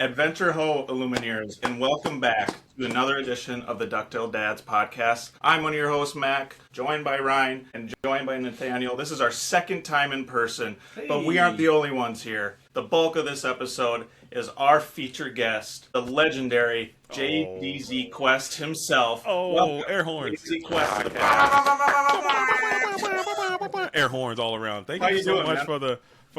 Adventure Ho Illumineers, and welcome back to another edition of the DuckTale Dads podcast. I'm one of your hosts, Mac, joined by Ryan and joined by Nathaniel. This is our second time in person, but we aren't the only ones here. The bulk of this episode is our featured guest, the legendary JDZQuest himself. Welcome, airhorns. Airhorns all around. Thank you so much for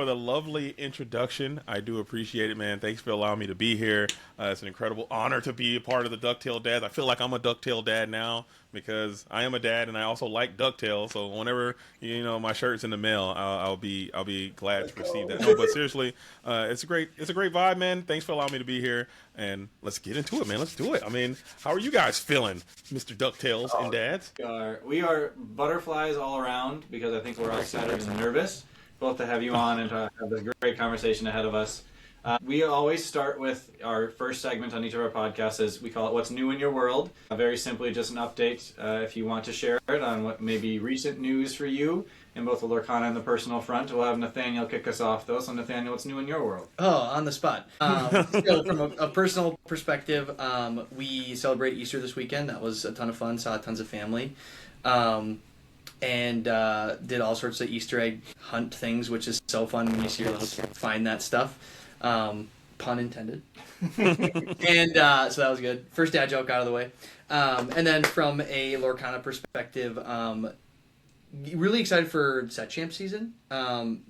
the lovely introduction. I do appreciate it, man. Thanks for allowing me to be here. It's an incredible honor to be a part of the DuckTale Dads. I feel like I'm a DuckTale Dad now because I am a dad and I also like DuckTale. So whenever my shirt's in the mail, I'll be glad to receive that. No, but seriously, it's a great vibe, man. Thanks for allowing me to be here, and let's get into it, man. Let's do it. I mean, how are you guys feeling, Mr. DuckTales and Dads? We are butterflies all around because I think we're all excited and nervous both to have you on and to have this great conversation ahead of us. We always start with our first segment on each of our podcasts, as we call it What's New in Your World. Very simply, just an update if you want to share it on what may be recent news for you in both the Lorcana and the personal front. We'll have Nathaniel kick us off, though. So, Nathaniel, what's new in your world? Oh, on the spot. So from a personal perspective, we celebrate Easter this weekend. That was a ton of fun. Saw tons of family. And did all sorts of Easter egg hunt things, which is so fun when you see your little kid find that stuff. Pun intended. And so that was good. First dad joke out of the way. And then from a Lorcana perspective, really excited for set champ season.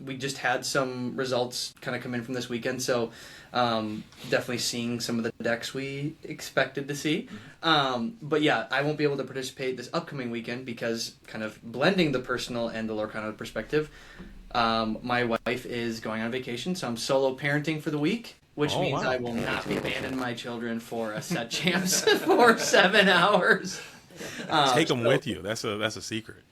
We just had some results kind of come in from this weekend, so definitely seeing some of the decks we expected to see. But yeah, I won't be able to participate this upcoming weekend because kind of blending the personal and the Lorcana perspective. My wife is going on vacation, so I'm solo parenting for the week, which means I will not be abandoning my children for a set champs for 7 hours. Take them with you. That's a secret.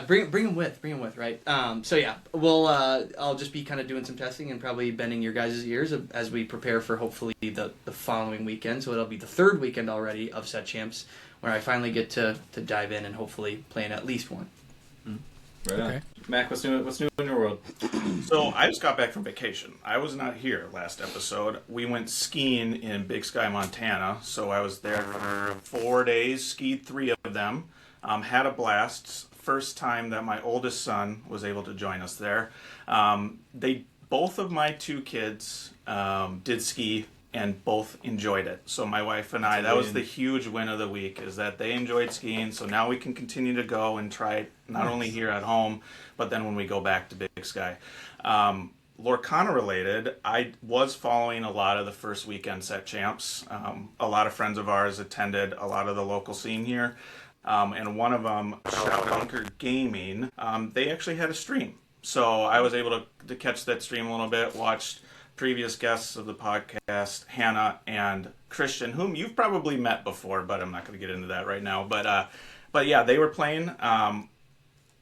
Bring them with, right? I'll just be kind of doing some testing and probably bending your guys' ears as we prepare for hopefully the following weekend. So it'll be the third weekend already of set champs where I finally get to dive in and hopefully play in at least one. Right on. Okay. Mac, what's new in your world? So I just got back from vacation. I was not here last episode. We went skiing in Big Sky, Montana. So I was there for 4 days, skied 3 of them, had a blast. First time that my oldest son was able to join us there. Both of my 2 kids did ski and both enjoyed it. So my wife and that was the huge win of the week, is that they enjoyed skiing. So now we can continue to go and try it not only here at home, but then when we go back to Big Sky. Lorcana related, I was following a lot of the first weekend set champs. A lot of friends of ours attended a lot of the local scene here. And one of them, Shout Bunker Gaming, they actually had a stream. So I was able to catch that stream a little bit, watched previous guests of the podcast, Hannah and Christian, whom you've probably met before, but I'm not going to get into that right now. But yeah, they were playing.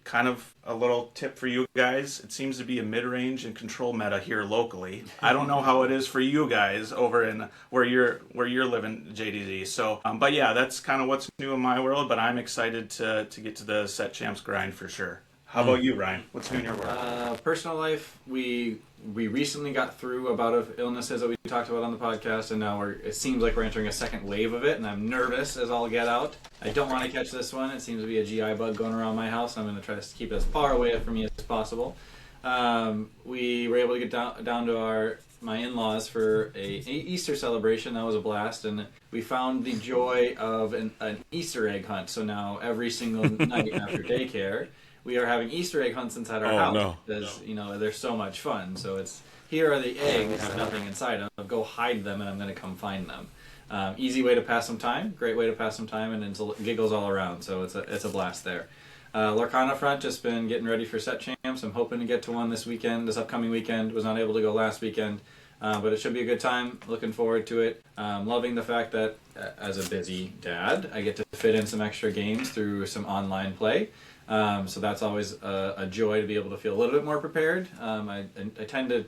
Kind of a little tip for you guys. It seems to be a mid-range and control meta here locally. I don't know how it is for you guys over in where you're living, JDZ. So, but yeah, that's kind of what's new in my world. But I'm excited to get to the set champs grind for sure. How about you, Ryan? What's new in your world? Personal life, we recently got through a bout of illnesses that we talked about on the podcast, and now it seems like we're entering a second wave of it, and I'm nervous as all get out. I don't want to catch this one. It seems to be a GI bug going around my house. I'm going to try to keep it as far away from me as possible. We were able to get down to my in-laws for a Easter celebration. That was a blast, and we found the joy of an Easter egg hunt. So now every single night after daycare, we are having Easter egg hunts inside our house because they're so much fun. So it's, here are the eggs, nothing inside them. Go hide them, and I'm going to come find them. Easy way to pass some time, great way to pass some time, and it's giggles all around. So it's a blast there. Lorcana front, just been getting ready for set champs. I'm hoping to get to one this upcoming weekend. Was not able to go last weekend, but it should be a good time. Looking forward to it. Loving the fact that as a busy dad, I get to fit in some extra games through some online play. So that's always a joy to be able to feel a little bit more prepared. I tend to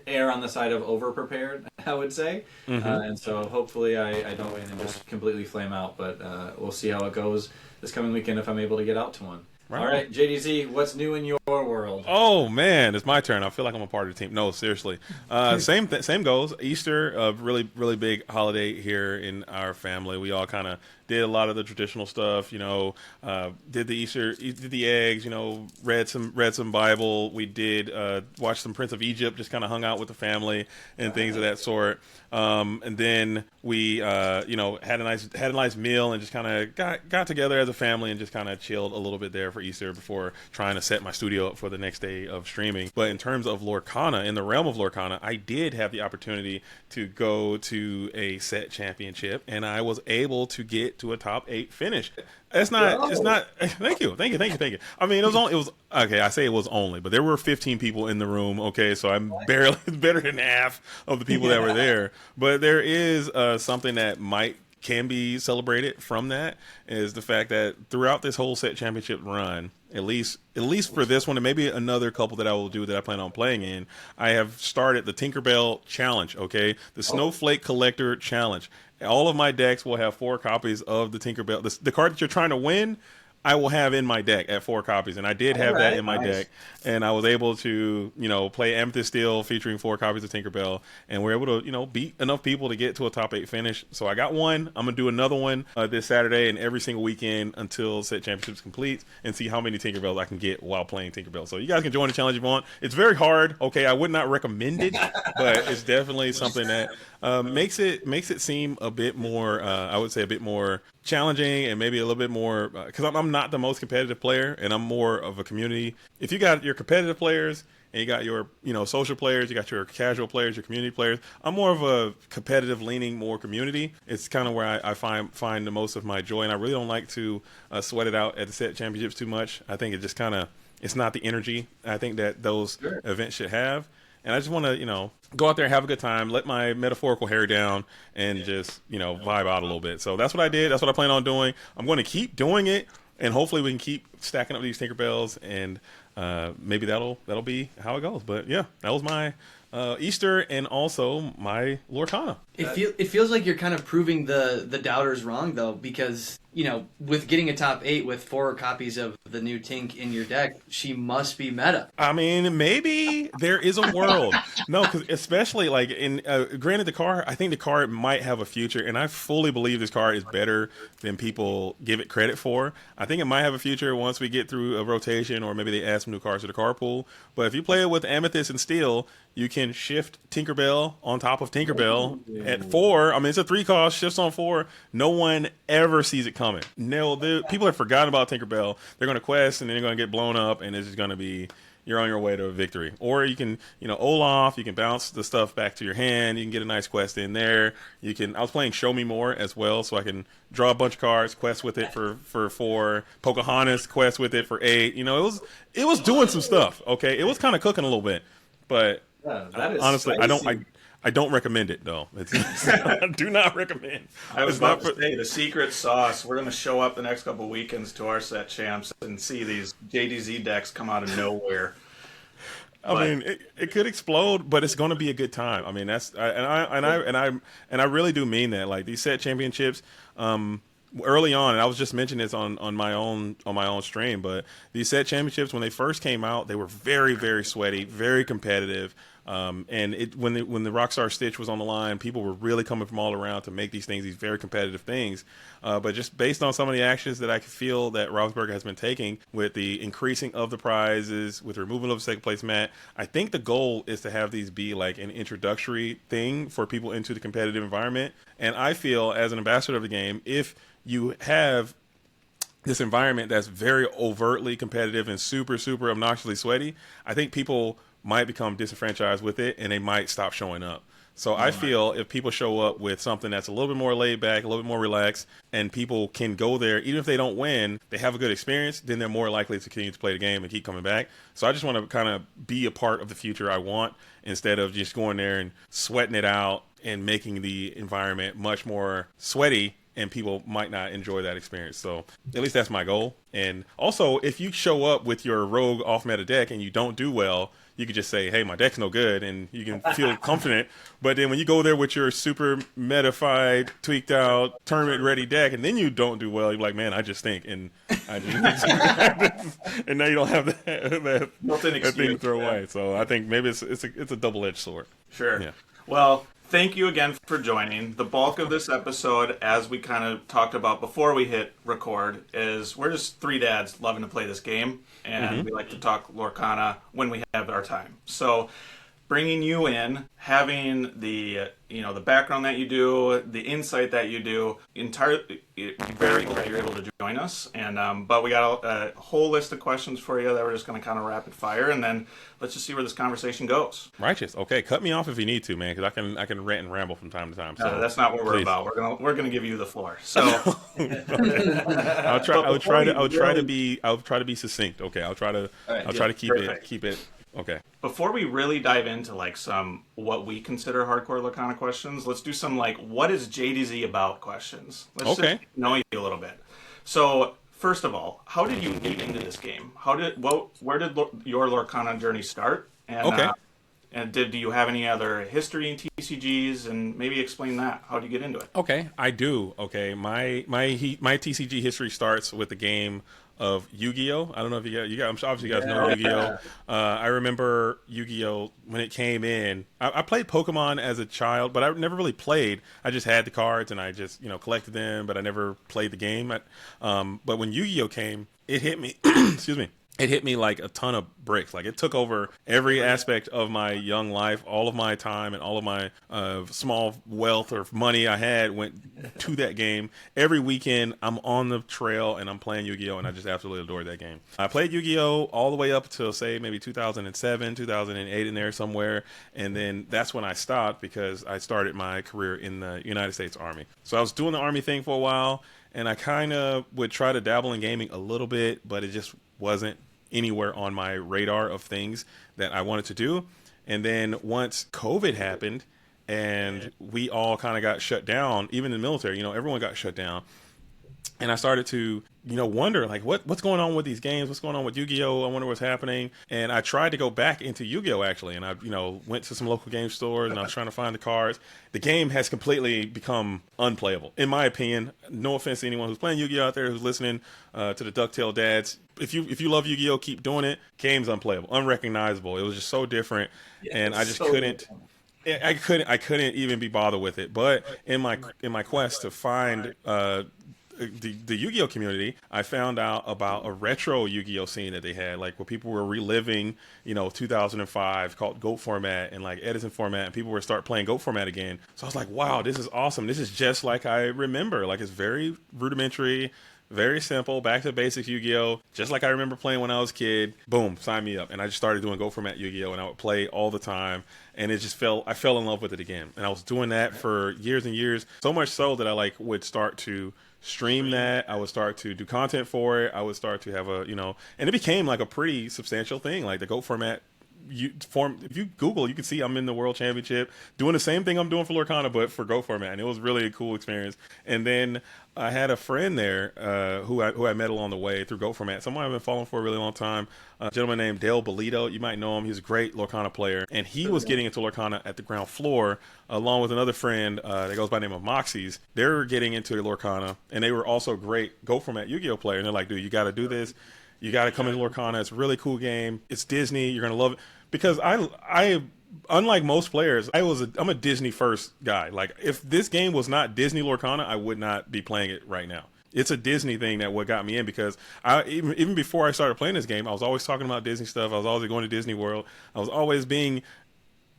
err on the side of over-prepared, I would say. And so hopefully I don't just completely flame out, but we'll see how it goes this coming weekend if I'm able to get out to one. All right, JDZ, what's new in your world? Oh man, it's my turn. I feel like I'm a part of the team. No, seriously. Same goes. Easter, a really big holiday here in our family. We all kind of did a lot of the traditional stuff. Did the eggs. Read some Bible. We did watch some Prince of Egypt. Just kind of hung out with the family and things of that sort. And then we had a nice meal and just kind of got together as a family and just kind of chilled a little bit there for Easter before trying to set my studio up for the next day of streaming. But in terms of Lorcana, in the realm of Lorcana, I did have the opportunity to go to a set championship, and I was able to get to a top 8 finish. It's not. Thank you. I mean, it was okay. I say it was only, but there were 15 people in the room. Okay, so I'm barely better than half of the people that were there. But there is something that can be celebrated from that, is the fact that throughout this whole set championship run, at least for this one and maybe another couple that I will do that I plan on playing in, I have started the Tinkerbell Challenge. Okay, the Snowflake Collector Challenge. All of my decks will have 4 copies of the Tinkerbell. The card that you're trying to win, I will have in my deck at 4 copies, and I did have that in my deck, and I was able to, play Amethyst Steel featuring 4 copies of Tinkerbell, and we're able to, beat enough people to get to a top 8 finish. So I got one. I'm gonna do another one this Saturday and every single weekend until set championships complete, and see how many Tinkerbells I can get while playing Tinkerbell. So you guys can join the challenge if you want. It's very hard. Okay, I would not recommend it, but it's definitely something that makes it seem a bit more, I would say, a bit more challenging, and maybe a little bit more, because I'm not the most competitive player, and I'm more of a community. If you got your competitive players and you got your social players, you got your casual players, your community players, I'm more of a competitive leaning, more community. It's kind of where I find the most of my joy, and I really don't like to sweat it out at the set championships too much. I think it just it's not the energy I think that those events should have. And I just want to, go out there, have a good time, let my metaphorical hair down, and just, vibe out a little bit. So that's what I did. That's what I plan on doing. I'm going to keep doing it, and hopefully we can keep stacking up these Tinkerbells, and maybe that'll be how it goes. But yeah, that was my Easter and also my Lorcana. It feels like you're kind of proving the doubters wrong, though, because with getting a top 8 with 4 copies of the new Tink in your deck, she must be meta. I mean, maybe there is a world. No, because especially like granted, I think the card might have a future, and I fully believe this card is better than people give it credit for. I think it might have a future once we get through a rotation, or maybe they add some new cards to the card pool. But if you play it with Amethyst and Steel, you can shift Tinkerbell on top of Tinkerbell at 4. I mean, it's a 3 cost, shifts on 4. No one ever sees it coming. No, people have forgotten about Tinkerbell. They're going to quest, and then they're going to get blown up, and it's just going to be, you're on your way to a victory. Or you can, Olaf, you can bounce the stuff back to your hand. You can get a nice quest in there. I was playing Show Me More as well, so I can draw a bunch of cards, quest with it for 4. Pocahontas, quest with it for 8. It was doing some stuff. Okay, it was kind of cooking a little bit, but honestly, spicy. I don't recommend it, though. I do not recommend. I was about to say, the secret sauce. We're going to show up the next couple of weekends to our set champs and see these JDZ decks come out of nowhere. I mean, it could explode, but it's going to be a good time. I mean, I really do mean that. Like these set championships, early on, and I was just mentioning this on my own stream, but these set championships, when they first came out, they were very, very sweaty, very competitive. And when the Rockstar Stitch was on the line, people were really coming from all around to make these very competitive things. But just based on some of the actions that I feel that Ravensburger has been taking with the increasing of the prizes, with the removal of the second place mat, I think the goal is to have these be like an introductory thing for people into the competitive environment. And I feel, as an ambassador of the game, if you have this environment that's very overtly competitive and super, super obnoxiously sweaty, I think people might become disenfranchised with it, and they might stop showing up. So I feel if people show up with something that's a little bit more laid back, a little bit more relaxed, and people can go there, even if they don't win, they have a good experience, then they're more likely to continue to play the game and keep coming back. So I just want to kind of be a part of the future I want, instead of just going there and sweating it out and making the environment much more sweaty, and people might not enjoy that experience. So at least that's my goal. And also, if you show up with your rogue off-meta deck and you don't do well, you could just say, hey, my deck's no good, and you can feel confident. But then when you go there with your super metafied, tweaked out, tournament-ready deck, and then you don't do well, you're like, man, I just stink. And I just and now you don't have that thing to throw away. So I think maybe it's a double-edged sword. Sure. Yeah. Well, thank you again for joining. The bulk of this episode, as we kind of talked about before we hit record, is we're just three dads loving to play this game, and we like to talk Lorcana when we have our time. So bringing you in, having the the background that you do, the insight that you do, very cool that you're able to join us. And but we got a whole list of questions for you that we're just going to kind of rapid fire, and then let's just see where this conversation goes. Righteous. Okay, cut me off if you need to, man, because I can rant and ramble from time to time. So that's not what we're about. We're gonna give you the floor. So I'll try to be succinct. Okay, I'll try to keep it. Okay. Before we really dive into like some what we consider hardcore Lorcana questions, let's do some like what is JDZ about questions. Let's just know you a little bit. So first of all, how did you get into this game? Where did your Lorcana journey start? And, and do you have any other history in TCGs? And maybe explain that. How did you get into it? Okay, I do. Okay, my TCG history starts with the game of Yu-Gi-Oh! I don't know if you guys, I'm sure obviously you guys know Yu-Gi-Oh! I remember Yu-Gi-Oh! When it came in. I played Pokemon as a child, but I never really played. I just had the cards and I just collected them, but I never played the game. But when Yu-Gi-Oh! Came, it hit me. Excuse me. It hit me like a ton of bricks. Like it took over every aspect of my young life. All of my time and all of my small wealth or money I had went to that game. Every weekend I'm on the trail and I'm playing Yu-Gi-Oh! And I just absolutely adored that game. I played Yu-Gi-Oh! All the way up to say maybe 2007, 2008 in there somewhere. And then that's when I stopped because I started my career in the United States Army. So I was doing the Army thing for a while and I kind of would try to dabble in gaming a little bit, but it just wasn't anywhere on my radar of things that I wanted to do. And then once COVID happened and we all kind of got shut down, even in the military, everyone got shut down. And I started to, wonder like what's going on with these games? What's going on with Yu-Gi-Oh! I wonder what's happening. And I tried to go back into Yu-Gi-Oh! Actually. And I, went to some local game stores and I was trying to find the cards. The game has completely become unplayable, in my opinion. No offense to anyone who's playing Yu-Gi-Oh! Out there who's listening to the DuckTale Dads. If you love Yu-Gi-Oh! Keep doing it. Game's unplayable, unrecognizable. It was just so different. And I just couldn't. I couldn't even be bothered with it. But in my quest to find the Yu-Gi-Oh! Community, I found out about a retro Yu-Gi-Oh! Scene that they had, like where people were reliving, 2005, called GOAT format and like Edison format, and people were start playing GOAT format again. So I was like, wow, this is awesome. This is just like I remember. Like it's very rudimentary, very simple, back to basics Yu-Gi-Oh! Just like I remember playing when I was a kid. Boom, sign me up. And I just started doing GOAT format Yu-Gi-Oh! And I would play all the time. And it just I fell in love with it again. And I was doing that for years and years. So much so that I would start to stream that. I would start to do content for it. I would start to have and it became like a pretty substantial thing. Like the GOAT format if you Google, you can see I'm in the World Championship doing the same thing I'm doing for Lorcana, but for GOAT format. And it was really a cool experience. And then I had a friend there who I met along the way through GOAT format. Someone I've been following for a really long time. A gentleman named Dale Bolito. You might know him. He's a great Lorcana player. And he was getting into Lorcana at the ground floor along with another friend that goes by the name of Moxies. They were getting into Lorcana, and they were also great GOAT format Yu-Gi-Oh! Players. And they're like, dude, you got to do this. You got to come into Lorcana. It's a really cool game. It's Disney. You're going to love it. Because I unlike most players, I'm a Disney first guy. Like if this game was not Disney Lorcana, I would not be playing it right now. It's a Disney thing that what got me in, because even before I started playing this game, I was always talking about Disney stuff. I was always going to Disney World. I was always being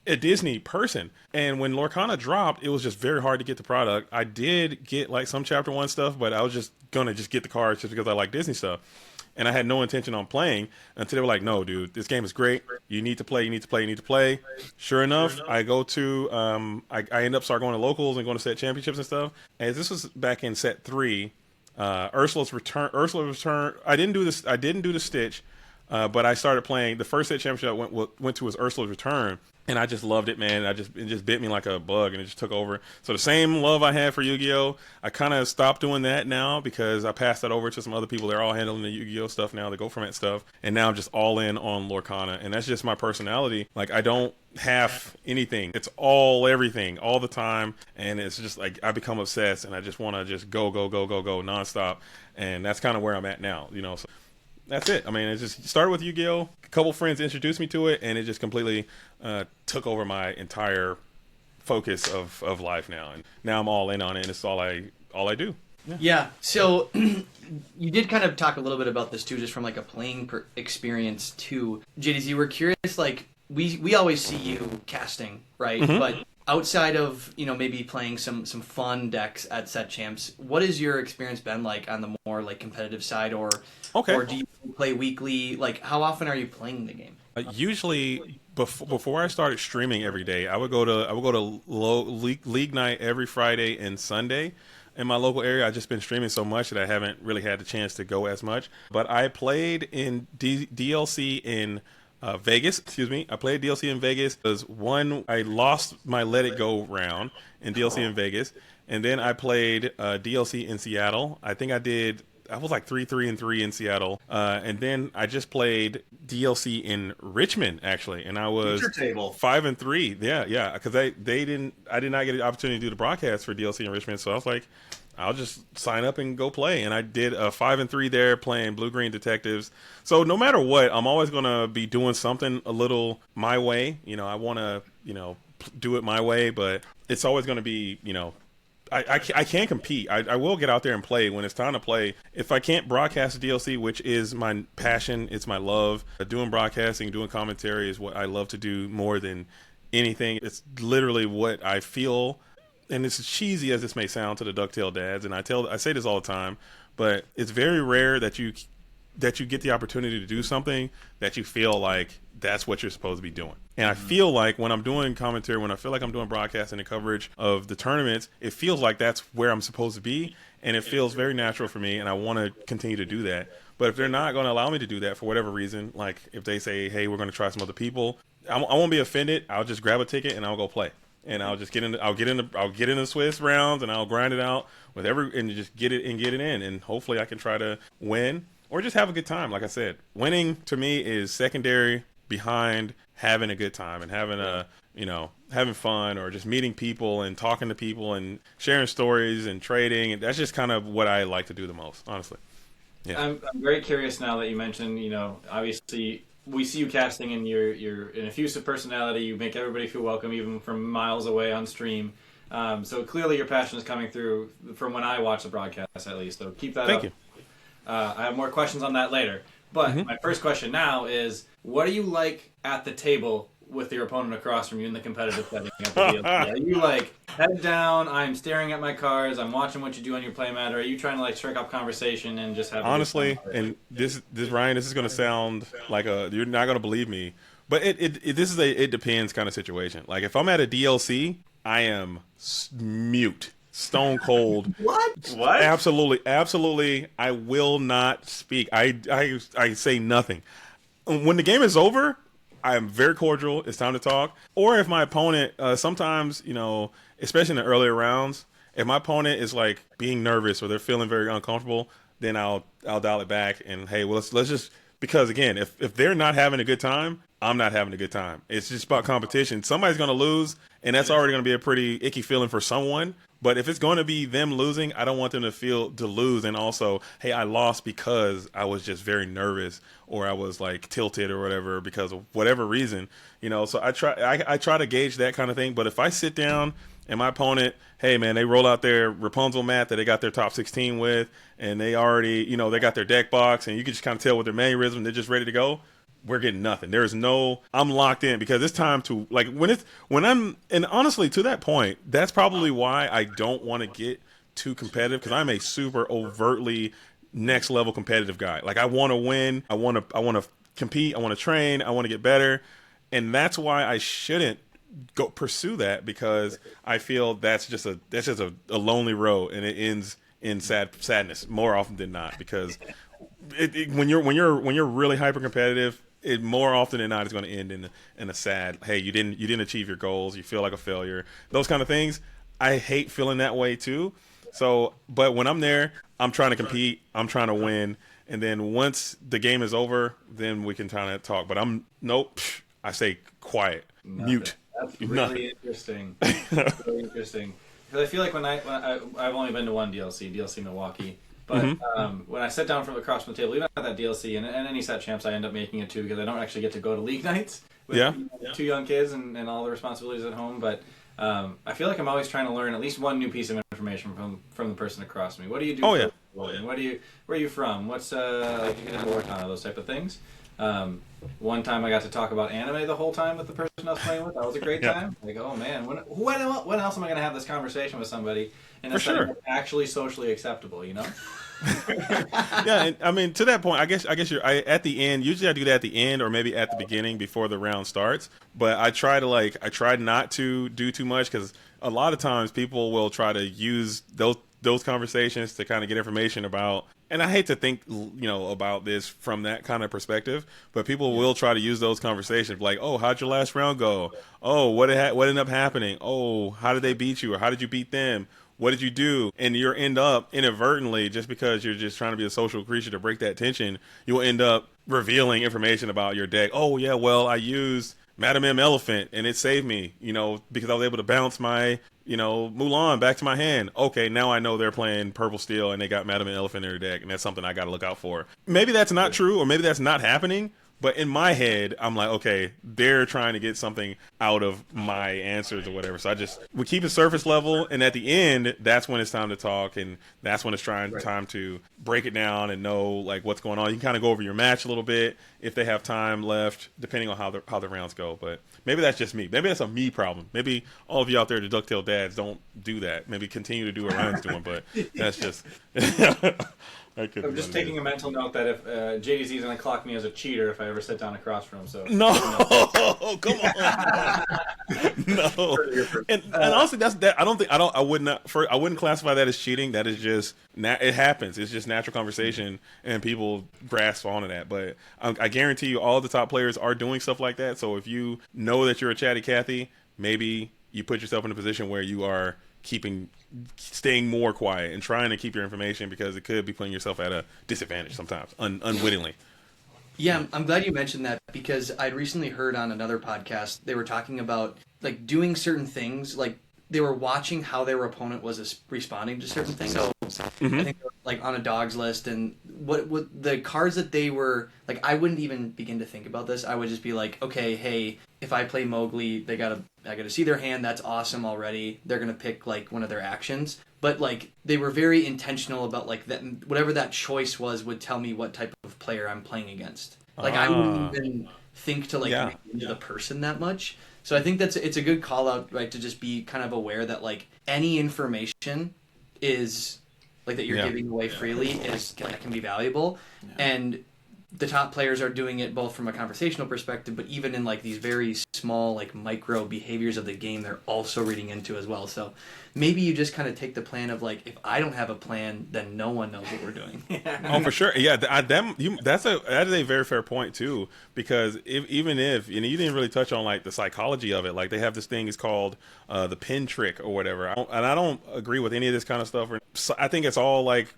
a Disney person. And when Lorcana dropped, it was just very hard to get the product. I did get like some chapter 1 stuff, but I was just gonna get the cards just because I like Disney stuff. And I had no intention on playing until they were like, no, dude, this game is great. You need to play, you need to play, you need to play. Sure enough, I go to, I end up start going to locals and going to set championships and stuff. And this was back in set 3, Ursula's return. I didn't do the Stitch. But I started playing. The first set championship I went to was Ursula's Return, and I just loved it, man. It just bit me like a bug, and it just took over. So the same love I had for Yu-Gi-Oh, I kind of stopped doing that now because I passed that over to some other people. They're all handling the Yu-Gi-Oh stuff now, the Go Format stuff, and now I'm just all in on Lorcana, and that's just my personality. Like, I don't half anything. It's all everything all the time, and it's just like I become obsessed, and I just want to just go nonstop, and that's kind of where I'm at now. So that's it. I mean, it just started with Yu-Gi-Oh. A couple friends introduced me to it, and it just completely took over my entire focus of life now. And now I'm all in on it, and it's all I do. Yeah. So you did kind of talk a little bit about this too, just from like a playing experience too. JDZ, we're curious. Like we always see you casting, right? Mm-hmm. But outside of maybe playing some fun decks at set champs, what has your experience been like on the more like competitive side, or do you play weekly? Like, how often are you playing the game? Usually, before I started streaming every day, I would go to league night every Friday and Sunday. In my local area, I've just been streaming so much that I haven't really had the chance to go as much. But I played in DLC in Vegas. I played DLC in Vegas. Because one, I lost my Let It Go round in DLC in Vegas, and then I played DLC in Seattle. I think I was like 3-3-3 in Seattle, and then I just played DLC in Richmond actually, and I was 5-3. Yeah, because I did not get the opportunity to do the broadcast for DLC in Richmond, so I was like, I'll just sign up and go play, and I did a 5-3 there playing Blue Green Detectives. So no matter what, I'm always gonna be doing something a little my way. I want to do it my way, but it's always gonna be I can't compete. I will get out there and play when it's time to play. If I can't broadcast DLC, which is my passion, it's my love. Doing broadcasting, doing commentary is what I love to do more than anything. It's literally what I feel, and it's as cheesy as this may sound to the DuckTale Dads, and I say this all the time, but it's very rare that you get the opportunity to do something that you feel like that's what you're supposed to be doing. And I feel like when I'm doing commentary, when I feel like I'm doing broadcasting and coverage of the tournaments, it feels like that's where I'm supposed to be, and it feels very natural for me, and I want to continue to do that. But if they're not going to allow me to do that for whatever reason, like if they say, hey, we're going to try some other people, I won't be offended. I'll just grab a ticket and I'll go play. And I'll just get in the Swiss rounds, and I'll grind it out and just get it in, and hopefully I can try to win or just have a good time. Like I said, winning to me is secondary behind having a good time and having fun, or just meeting people and talking to people and sharing stories and trading. And that's just kind of what I like to do the most, honestly. Yeah. I'm very curious now that you mentioned, obviously we see you casting, and you're an effusive personality. You make everybody feel welcome, even from miles away on stream. So clearly your passion is coming through from when I watch the broadcast, at least. So keep that up. Thank you. I have more questions on that later. But my first question now is, what do you like at the table with your opponent across from you in the competitive setting at the DLC? Are you like, head down, I'm staring at my cards, I'm watching what you do on your playmat, or are you trying to like strike up conversation and just have honestly, and this Ryan, this is going to sound like you're not going to believe me, but it depends kind of situation. Like if I'm at a DLC, I am mute. Stone cold. What? Absolutely. I will not speak. I say nothing. When the game is over, I am very cordial. It's time to talk. Or if my opponent, sometimes, especially in the earlier rounds, if my opponent is like being nervous or they're feeling very uncomfortable, then I'll dial it back and, hey, well, let's just, because again, if they're not having a good time, I'm not having a good time. It's just about competition. Somebody's going to lose, and that's already going to be a pretty icky feeling for someone. But if it's going to be them losing, I don't want them to lose. And also, hey, I lost because I was just very nervous, or I was like tilted or whatever because of whatever reason, So I try to gauge that kind of thing. But if I sit down and my opponent, hey man, they roll out their Rapunzel mat that they got their top 16 with, and they already, they got their deck box, and you can just kind of tell with their mannerism, they're just ready to go. We're getting nothing. I'm locked in, because it's time to, like, and honestly, to that point, that's probably why I don't want to get too competitive, because I'm a super overtly next level competitive guy. Like, I want to win. I want to compete. I want to train. I want to get better. And that's why I shouldn't go pursue that, because I feel that's just a lonely road, and it ends in sadness more often than not, because when you're really hyper competitive, it more often than not is going to end in a sad, hey, you didn't achieve your goals, you feel like a failure, those kind of things. I hate feeling that way too. So, but when I'm there, I'm trying to compete, I'm trying to win, and then once the game is over, then we can kind of talk. But nope, I say quiet, mute. That's really interesting. That's really interesting. Because I feel like when I've only been to one DLC Milwaukee. But when I sit down across from the table, even at that DLC and any set champs, I end up making it too because I don't actually get to go to league nights with two young kids and all the responsibilities at home. But I feel like I'm always trying to learn at least one new piece of information from the person across me. What do you do? Where are you from? What's like you get into Lorcana, those type of things. One time I got to talk about anime the whole time with the person I was playing with. That was a great time. Like, oh man, when else am I going to have this conversation with somebody? And it's actually socially acceptable, you know? Yeah, and, I mean, to that point, I guess at the end. Usually, I do that at the end or maybe at the beginning before the round starts. But I try not to do too much because a lot of times people will try to use those conversations to kind of get information about. And I hate to think, about this from that kind of perspective, but people will try to use those conversations like, oh, how'd your last round go? Oh, what ended up happening? Oh, how did they beat you? Or how did you beat them? What did you do? And you end up inadvertently, just because you're just trying to be a social creature to break that tension, you'll end up revealing information about your deck. Oh, yeah, well, I used Madam M Elephant and it saved me, because I was able to bounce my, Mulan back to my hand. Okay, now I know they're playing Purple Steel and they got Madam M Elephant in their deck, and that's something I got to look out for. Maybe that's not true, or maybe that's not happening. But in my head, I'm like, okay, they're trying to get something out of my answers or whatever. So we keep it surface level, and at the end, that's when it's time to talk, and that's when it's time to break it down and know like what's going on. You can kind of go over your match a little bit if they have time left, depending on how the rounds go. But maybe that's just me. Maybe that's a me problem. Maybe all of you out there, the DuckTale Dads, don't do that. Maybe continue to do what Ryan's doing, but that's just. I'm just taking a mental note that if JDZ is going to clock me as a cheater if I ever sit down across from him. So no, come on, no. And honestly, I wouldn't classify that as cheating. That is just it happens. It's just natural conversation, and people grasp onto that. But I guarantee you, all the top players are doing stuff like that. So if you know that you're a chatty Cathy, maybe you put yourself in a position where you are staying more quiet and trying to keep your information, because it could be putting yourself at a disadvantage sometimes unwittingly. Yeah, I'm glad you mentioned that, because I'd recently heard on another podcast they were talking about like doing certain things, like they were watching how their opponent was responding to certain things. So I think they were, like on a dogs list, and what the cards that they were like, I wouldn't even begin to think about this. I would just be like, okay, hey, if I play Mowgli, I gotta see their hand. That's awesome already. They're gonna pick like one of their actions, but like they were very intentional about like that. Whatever that choice was would tell me what type of player I'm playing against. Like I wouldn't even think to like make into the person that much. So I think it's a good call out, right? To just be kind of aware that like any information is like that you're giving away freely can be valuable, and the top players are doing it both from a conversational perspective, but even in like these very small like micro behaviors of the game, they're also reading into as well. So maybe you just kind of take the plan of like, if I don't have a plan, then no one knows what we're doing. Oh, for sure. Yeah, that is a very fair point too, because even if you didn't really touch on like the psychology of it, like they have this thing is called the pin trick or whatever, I don't agree with any of this kind of stuff. I think it's all like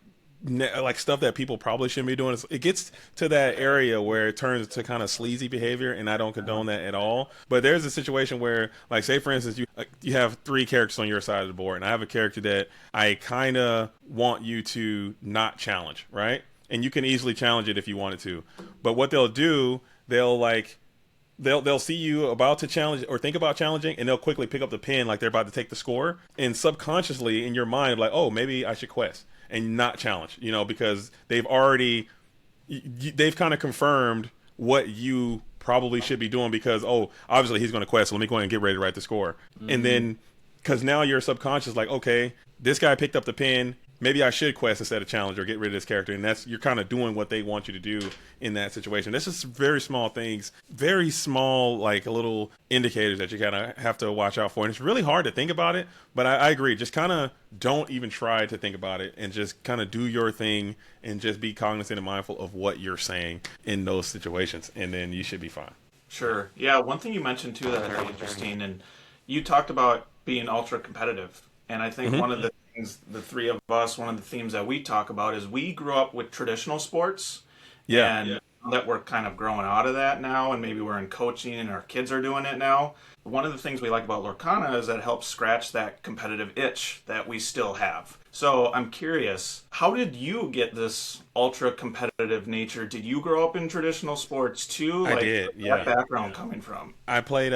stuff that people probably shouldn't be doing. It gets to that area where it turns to kind of sleazy behavior, and I don't condone that at all. But there's a situation where, like, say for instance, you have 3 characters on your side of the board, and I have a character that I kind of want you to not challenge, right? And you can easily challenge it if you wanted to. But what they'll do, they'll see you about to challenge or think about challenging, and they'll quickly pick up the pen like they're about to take the score, and subconsciously in your mind, like, oh, maybe I should quest and not challenge, because they've kind of confirmed what you probably should be doing, because, oh, obviously he's going to quest, so let me go ahead and get ready to write the score. And then, because now your subconscious like, okay, this guy picked up the pen, maybe I should quest instead of challenge or get rid of this character. And you're kind of doing what they want you to do in that situation. That's just very small things, very small, like little indicators that you kind of have to watch out for. And it's really hard to think about it, but I agree. Just kind of don't even try to think about it and just kind of do your thing and just be cognizant and mindful of what you're saying in those situations. And then you should be fine. Sure. Yeah, one thing you mentioned too that's very interesting, and you talked about being ultra competitive. And I think one of the things, the three of us, one of the themes that we talk about is we grew up with traditional sports. And that we're kind of growing out of that now, and maybe we're in coaching and our kids are doing it now. One of the things we like about Lorcana is that it helps scratch that competitive itch that we still have. So I'm curious, how did you get this ultra competitive nature? Did you grow up in traditional sports too? I did. Yeah. Where's that background coming from? I played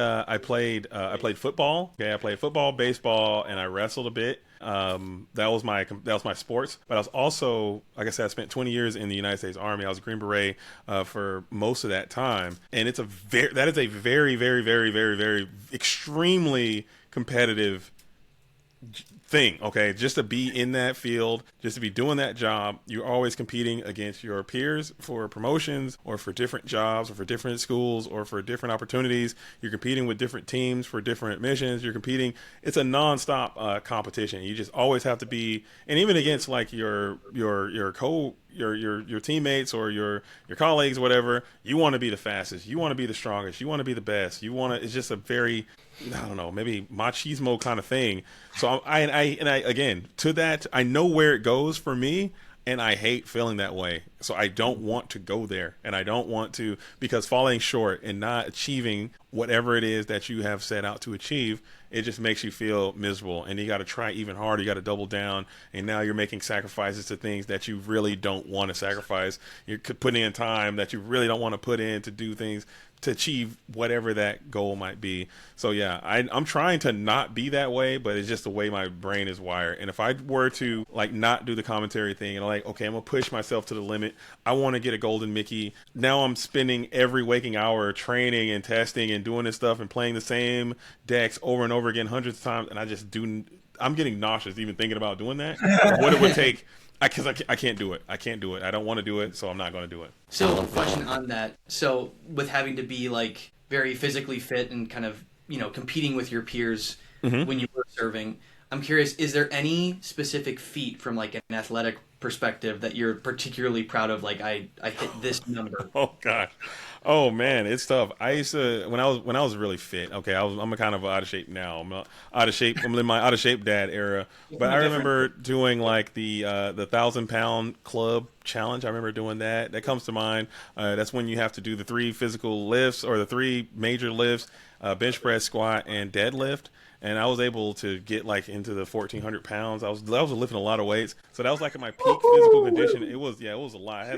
football. Okay, I played football, baseball, and I wrestled a bit. That was my sports. But I was also, like I said, I spent 20 years in the United States Army. I was a Green Beret for most of that time, and that is a very, very, very, very, very extremely competitive thing. Okay, just to be in that field, just to be doing that job, you're always competing against your peers for promotions or for different jobs or for different schools or for different opportunities. You're competing with different teams for different missions. You're competing. It's a nonstop competition. You just always have to be, and even against like your teammates or your colleagues, whatever, you want to be the fastest, you want to be the strongest, you want to be the best, it's just a very, I don't know, maybe machismo kind of thing. So I again, to that, I know where it goes for me, and I hate feeling that way. So I don't want to go there, and I don't want to, because falling short and not achieving whatever it is that you have set out to achieve, it just makes you feel miserable, and you got to try even harder. You got to double down, and now you're making sacrifices to things that you really don't want to sacrifice. You're putting in time that you really don't want to put in to do things to achieve whatever that goal might be. So yeah, I'm trying to not be that way, but it's just the way my brain is wired. And if I were to like not do the commentary thing and like, okay, I'm gonna push myself to the limit, I want to get a golden Mickey. Now I'm spending every waking hour training and testing and doing this stuff and playing the same decks over and over again hundreds of times, and I'm getting nauseous even thinking about doing that. What it would take. Because I can't do it. I can't do it. I don't want to do it, so I'm not going to do it. So, a question on that. So, with having to be like very physically fit and kind of, competing with your peers when you were serving, I'm curious, is there any specific feat from like an athletic perspective that you're particularly proud of? Like, I hit this number. Oh gosh. Oh man, it's tough. I used to when I was really fit. Okay, I'm a kind of out of shape now. I'm out of shape. I'm in my out of shape dad era. But I remember doing like the 1,000-pound club challenge. I remember doing that. That comes to mind. That's when you have to do the 3 physical lifts or the 3 major lifts: bench press, squat, and deadlift. And I was able to get like into the 1,400 pounds. I was lifting a lot of weights, so that was like in my peak physical condition. It was a lot. I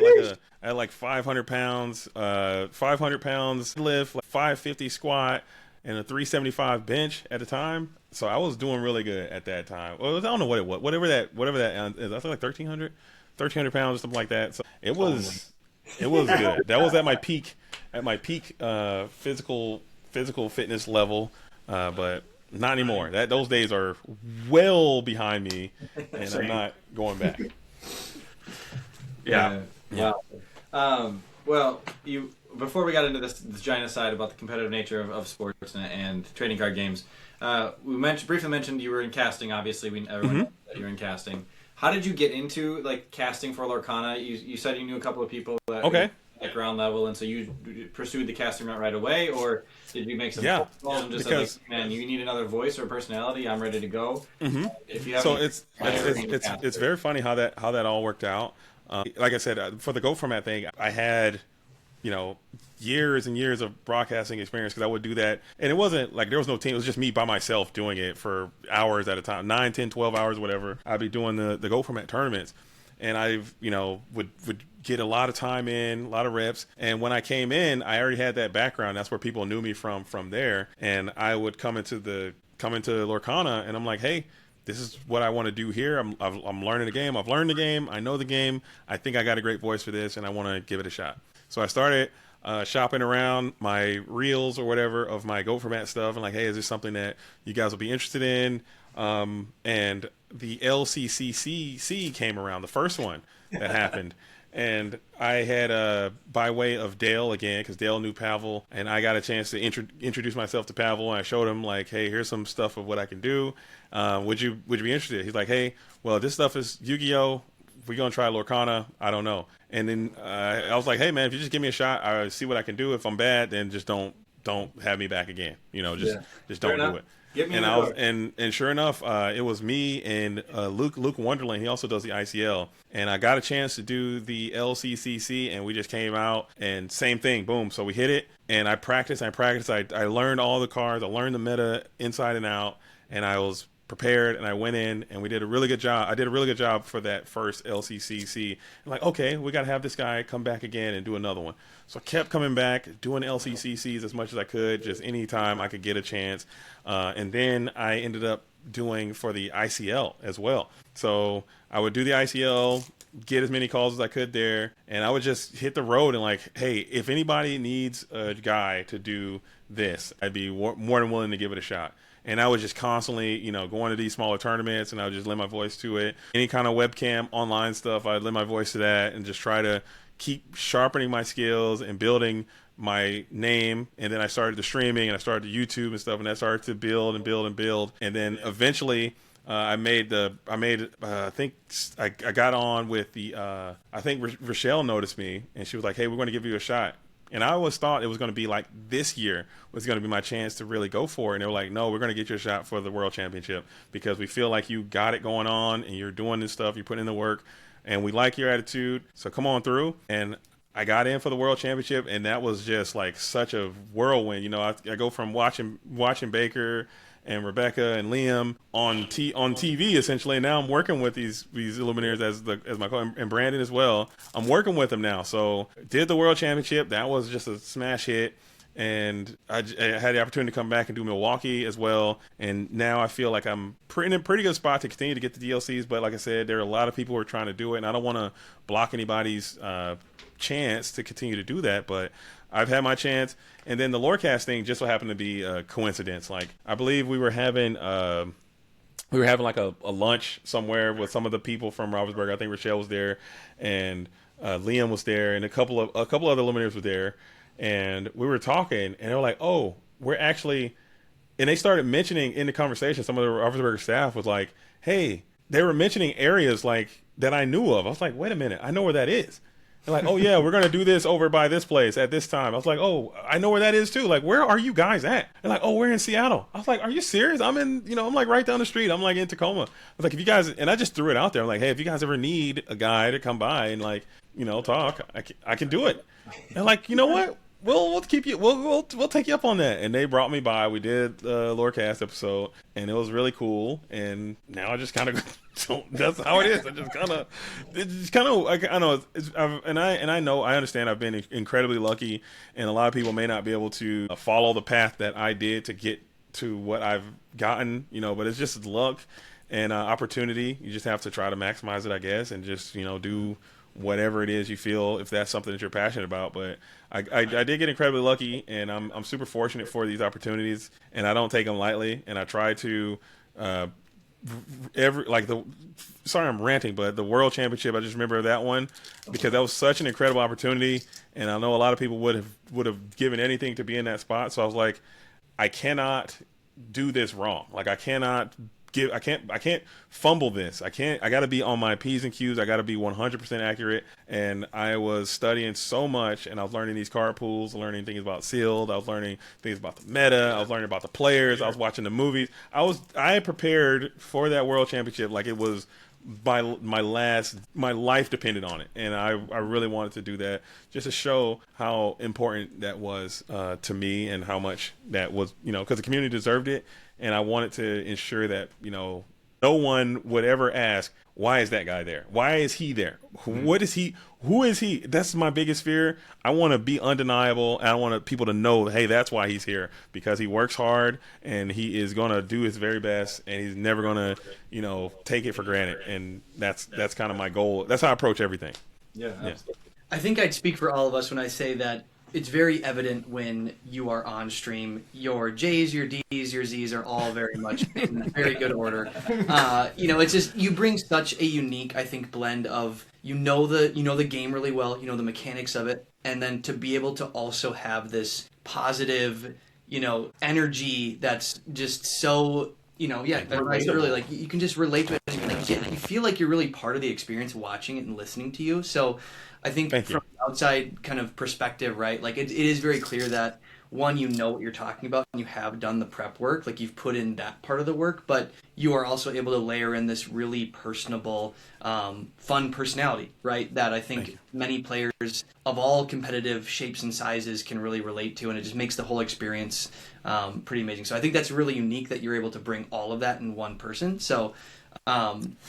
had like 500 pounds lift, like 550 squat, and a 375 bench at the time. So I was doing really good at that time. Well, I don't know what it was, whatever that is. I think like 1,300 pounds or something like that. So it was good. That was at my peak physical fitness level, but. Not anymore. Those days are well behind me, and I'm not going back. Yeah. Wow. Well, before we got into this giant aside about the competitive nature of sports and trading card games, we briefly mentioned you were in casting. Obviously, everyone knows that you're in casting. How did you get into like casting for Lorcana? You said you knew a couple of people that at ground level, and so you pursued the casting route right away, or did you make some phone calls and just said, like, man, you need another voice or personality? I'm ready to go. If you have it's very funny how that all worked out. Like I said, for the Go Format thing, I had years and years of broadcasting experience because I would do that, and it wasn't like there was no team. It was just me by myself doing it for hours at a time, 9, 10, 12 hours, whatever. I'd be doing the Go Format tournaments, and I've would get a lot of time in, a lot of reps. And when I came in, I already had that background. That's where people knew me from there. And I would come into Lorcana, and I'm like, hey, this is what I want to do here. I'm learning the game. I've learned the game. I know the game. I think I got a great voice for this, and I want to give it a shot. So I started shopping around my reels or whatever of my Go Format stuff, and like, hey, is this something that you guys will be interested in? and the LCCC came around, the first one that happened. And I had, by way of Dale again, because Dale knew Pavel, and I got a chance to introduce myself to Pavel, and I showed him, like, hey, here's some stuff of what I can do. Would you be interested? He's like, hey, well, this stuff is Yu-Gi-Oh! We're going to try Lorcana. I don't know. And then I was like, hey, man, if you just give me a shot, I'll see what I can do. If I'm bad, then just don't have me back again. Just don't do it. And sure enough, it was me and Luke Wonderland. He also does the ICL, and I got a chance to do the LCCC, and we just came out and same thing, boom. So we hit it, and I practiced. I learned all the cards. I learned the meta inside and out, and I was prepared, and I went in, and we did a really good job. I did a really good job for that first LCCC. I'm like, okay, we got to have this guy come back again and do another one. So I kept coming back, doing LCCCs as much as I could, just anytime I could get a chance. And then I ended up doing for the ICL as well. So I would do the ICL, get as many calls as I could there, and I would just hit the road and like, hey, if anybody needs a guy to do this, I'd be more than willing to give it a shot. And I was just constantly, going to these smaller tournaments, and I would just lend my voice to it. Any kind of webcam, online stuff, I'd lend my voice to that and just try to keep sharpening my skills and building my name. And then I started the streaming, and I started the YouTube and stuff, and that started to build and build and build. And then eventually I got on with the, I think Rochelle noticed me, and she was like, hey, we're going to give you a shot. And I always thought it was going to be like this year was going to be my chance to really go for it. And they were like, no, we're going to get you a shot for the World Championship because we feel like you got it going on and you're doing this stuff, you're putting in the work, and we like your attitude. So come on through. And I got in for the World Championship, and that was just like such a whirlwind. I go from watching Baker and Rebecca and Liam on TV essentially, and now I'm working with these Illuminaires as my coach, and Brandon as well. I'm working with them now. So did the World Championship. That was just a smash hit, and I had the opportunity to come back and do Milwaukee as well. And now I feel like I'm in a pretty good spot to continue to get the DLCs. But like I said, there are a lot of people who are trying to do it, and I don't want to block anybody's chance to continue to do that. But I've had my chance. And then the Lorecast thing just so happened to be a coincidence. Like, I believe we were having like a lunch somewhere with some of the people from Robertsburg. I think Rochelle was there, and Liam was there, and a couple other Luminaires were there. And we were talking, and they were like, oh, we're actually, and they started mentioning in the conversation, some of the Robertsburg staff was like, hey, they were mentioning areas like that I knew of. I was like, wait a minute, I know where that is. They're like, oh yeah, we're going to do this over by this place at this time. I was like, oh, I know where that is too. Like, where are you guys at? They're like, oh, we're in Seattle. I was like, are you serious? I'm in, I'm like right down the street. I'm like in Tacoma. I was like, if you guys, and I just threw it out there. I'm like, hey, if you guys ever need a guy to come by and like, talk, I can do it. And like, you know what? We'll keep you. We'll take you up on that. And they brought me by. We did the Lorecast episode, and it was really cool. And now I just kind of that's how it is. I understand I've been incredibly lucky, and a lot of people may not be able to follow the path that I did to get to what I've gotten. But it's just luck and opportunity. You just have to try to maximize it, I guess, and just do whatever it is you feel, if that's something that you're passionate about. But I did get incredibly lucky, and I'm super fortunate for these opportunities, and I don't take them lightly. And I try to sorry I'm ranting, but the World Championship, I just remember that one because that was such an incredible opportunity, and I know a lot of people would have given anything to be in that spot. So I was like, I cannot do this wrong. Like, I can't fumble this. I got to be on my P's and Q's. I got to be 100% accurate. And I was studying so much, and I was learning these card pools, learning things about sealed. I was learning things about the meta. I was learning about the players. I was watching the movies. I prepared for that World Championship like it was my life depended on it. And I really wanted to do that just to show how important that was to me, and how much that was, because the community deserved it. And I wanted to ensure that, no one would ever ask, why is that guy there? Why is he there? What is he? Who is he? That's my biggest fear. I want to be undeniable. And I want people to know, hey, that's why he's here, because he works hard and he is going to do his very best, and he's never going to, take it for granted. And that's kind of my goal. That's how I approach everything. Yeah. I think I'd speak for all of us when I say that it's very evident when you are on stream. Your J's, your D's, your Z's are all very much in very good order. It's just you bring such a unique, I think, blend of the game really well, the mechanics of it, and then to be able to also have this positive, energy that's just so. Really, like you can just relate to it. You feel like you're really part of the experience, watching it and listening to you. So, I think from the outside kind of perspective, right? Like it is very clear that one, you know what you're talking about, and you have done the prep work, like you've put in that part of the work, but you are also able to layer in this really personable, fun personality, right? That I think many players of all competitive shapes and sizes can really relate to, and it just makes the whole experience pretty amazing. So I think that's really unique that you're able to bring all of that in one person. So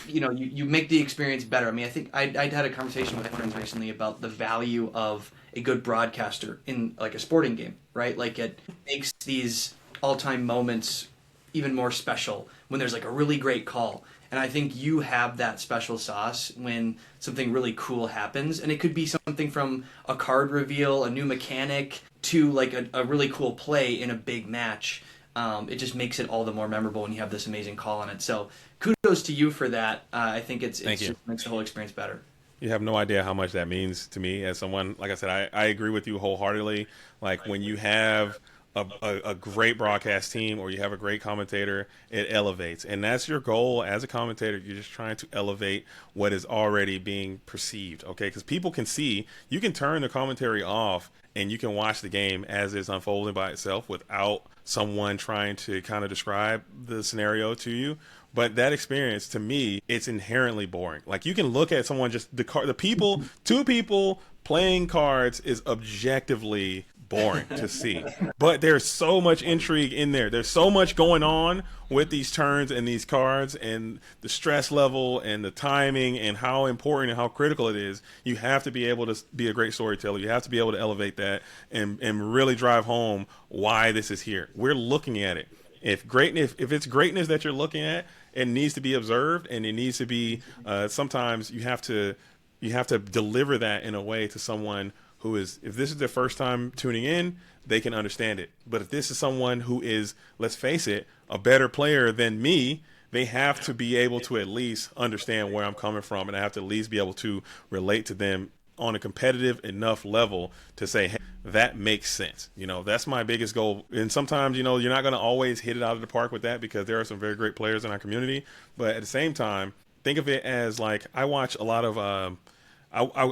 you make the experience better. I mean, I think I had a conversation with friends recently about the value of a good broadcaster in like a sporting game, right? Like it makes these all-time moments even more special when there's like a really great call. And I think you have that special sauce when something really cool happens. And it could be something from a card reveal, a new mechanic, to like a really cool play in a big match. It just makes it all the more memorable when you have this amazing call on it. So kudos to you for that. I think it just makes the whole experience better. You have no idea how much that means to me as someone, like I said, I agree with you wholeheartedly. Like when you have a great broadcast team or you have a great commentator, it elevates. And that's your goal as a commentator. You're just trying to elevate what is already being perceived, okay? Because people can see, you can turn the commentary off and you can watch the game as it's unfolding by itself without someone trying to kind of describe the scenario to you. But that experience, to me, it's inherently boring. Like you can look at someone, just two people playing cards is objectively boring to see. But there's so much intrigue in there. There's so much going on with these turns and these cards and the stress level and the timing and how important and how critical it is. You have to be able to be a great storyteller. You have to be able to elevate that and really drive home why this is here. We're looking at it. If it's greatness that you're looking at, it needs to be observed, and it needs to be sometimes you have to deliver that in a way to someone who is, if this is their first time tuning in, they can understand it. But if this is someone who is, let's face it, a better player than me, they have to be able to at least understand where I'm coming from, and I have to at least be able to relate to them on a competitive enough level to say, hey, that makes sense. That's my biggest goal. And sometimes, you're not going to always hit it out of the park with that because there are some very great players in our community. But at the same time, think of it as like, I watch a lot of,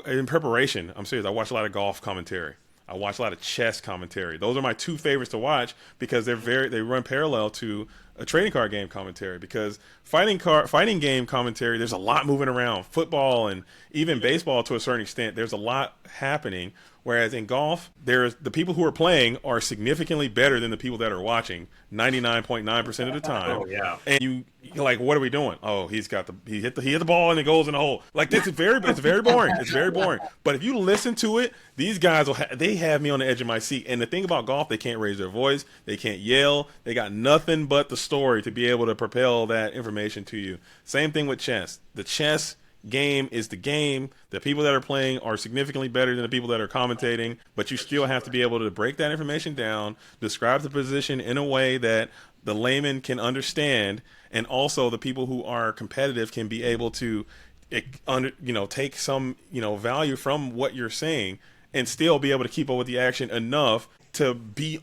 in preparation, I'm serious, I watch a lot of golf commentary. I watch a lot of chess commentary. Those are my two favorites to watch because they run parallel to a trading card game commentary. Because fighting game commentary, there's a lot moving around. Football and even baseball to a certain extent, there's a lot happening. Whereas in golf, the people who are playing are significantly better than the people that are watching 99.9% of the time. Oh yeah. And you're like, what are we doing? Oh, he hit the ball and it goes in the hole. Like it's very boring. It's very boring. But if you listen to it, these guys they have me on the edge of my seat. And the thing about golf, they can't raise their voice, they can't yell, they got nothing but the story to be able to propel that information to you. Same thing with chess. The chess game is the game. The people that are playing are significantly better than the people that are commentating, but you still have to be able to break that information down, describe the position in a way that the layman can understand, and also the people who are competitive can be able to take some value from what you're saying and still be able to keep up with the action enough to be,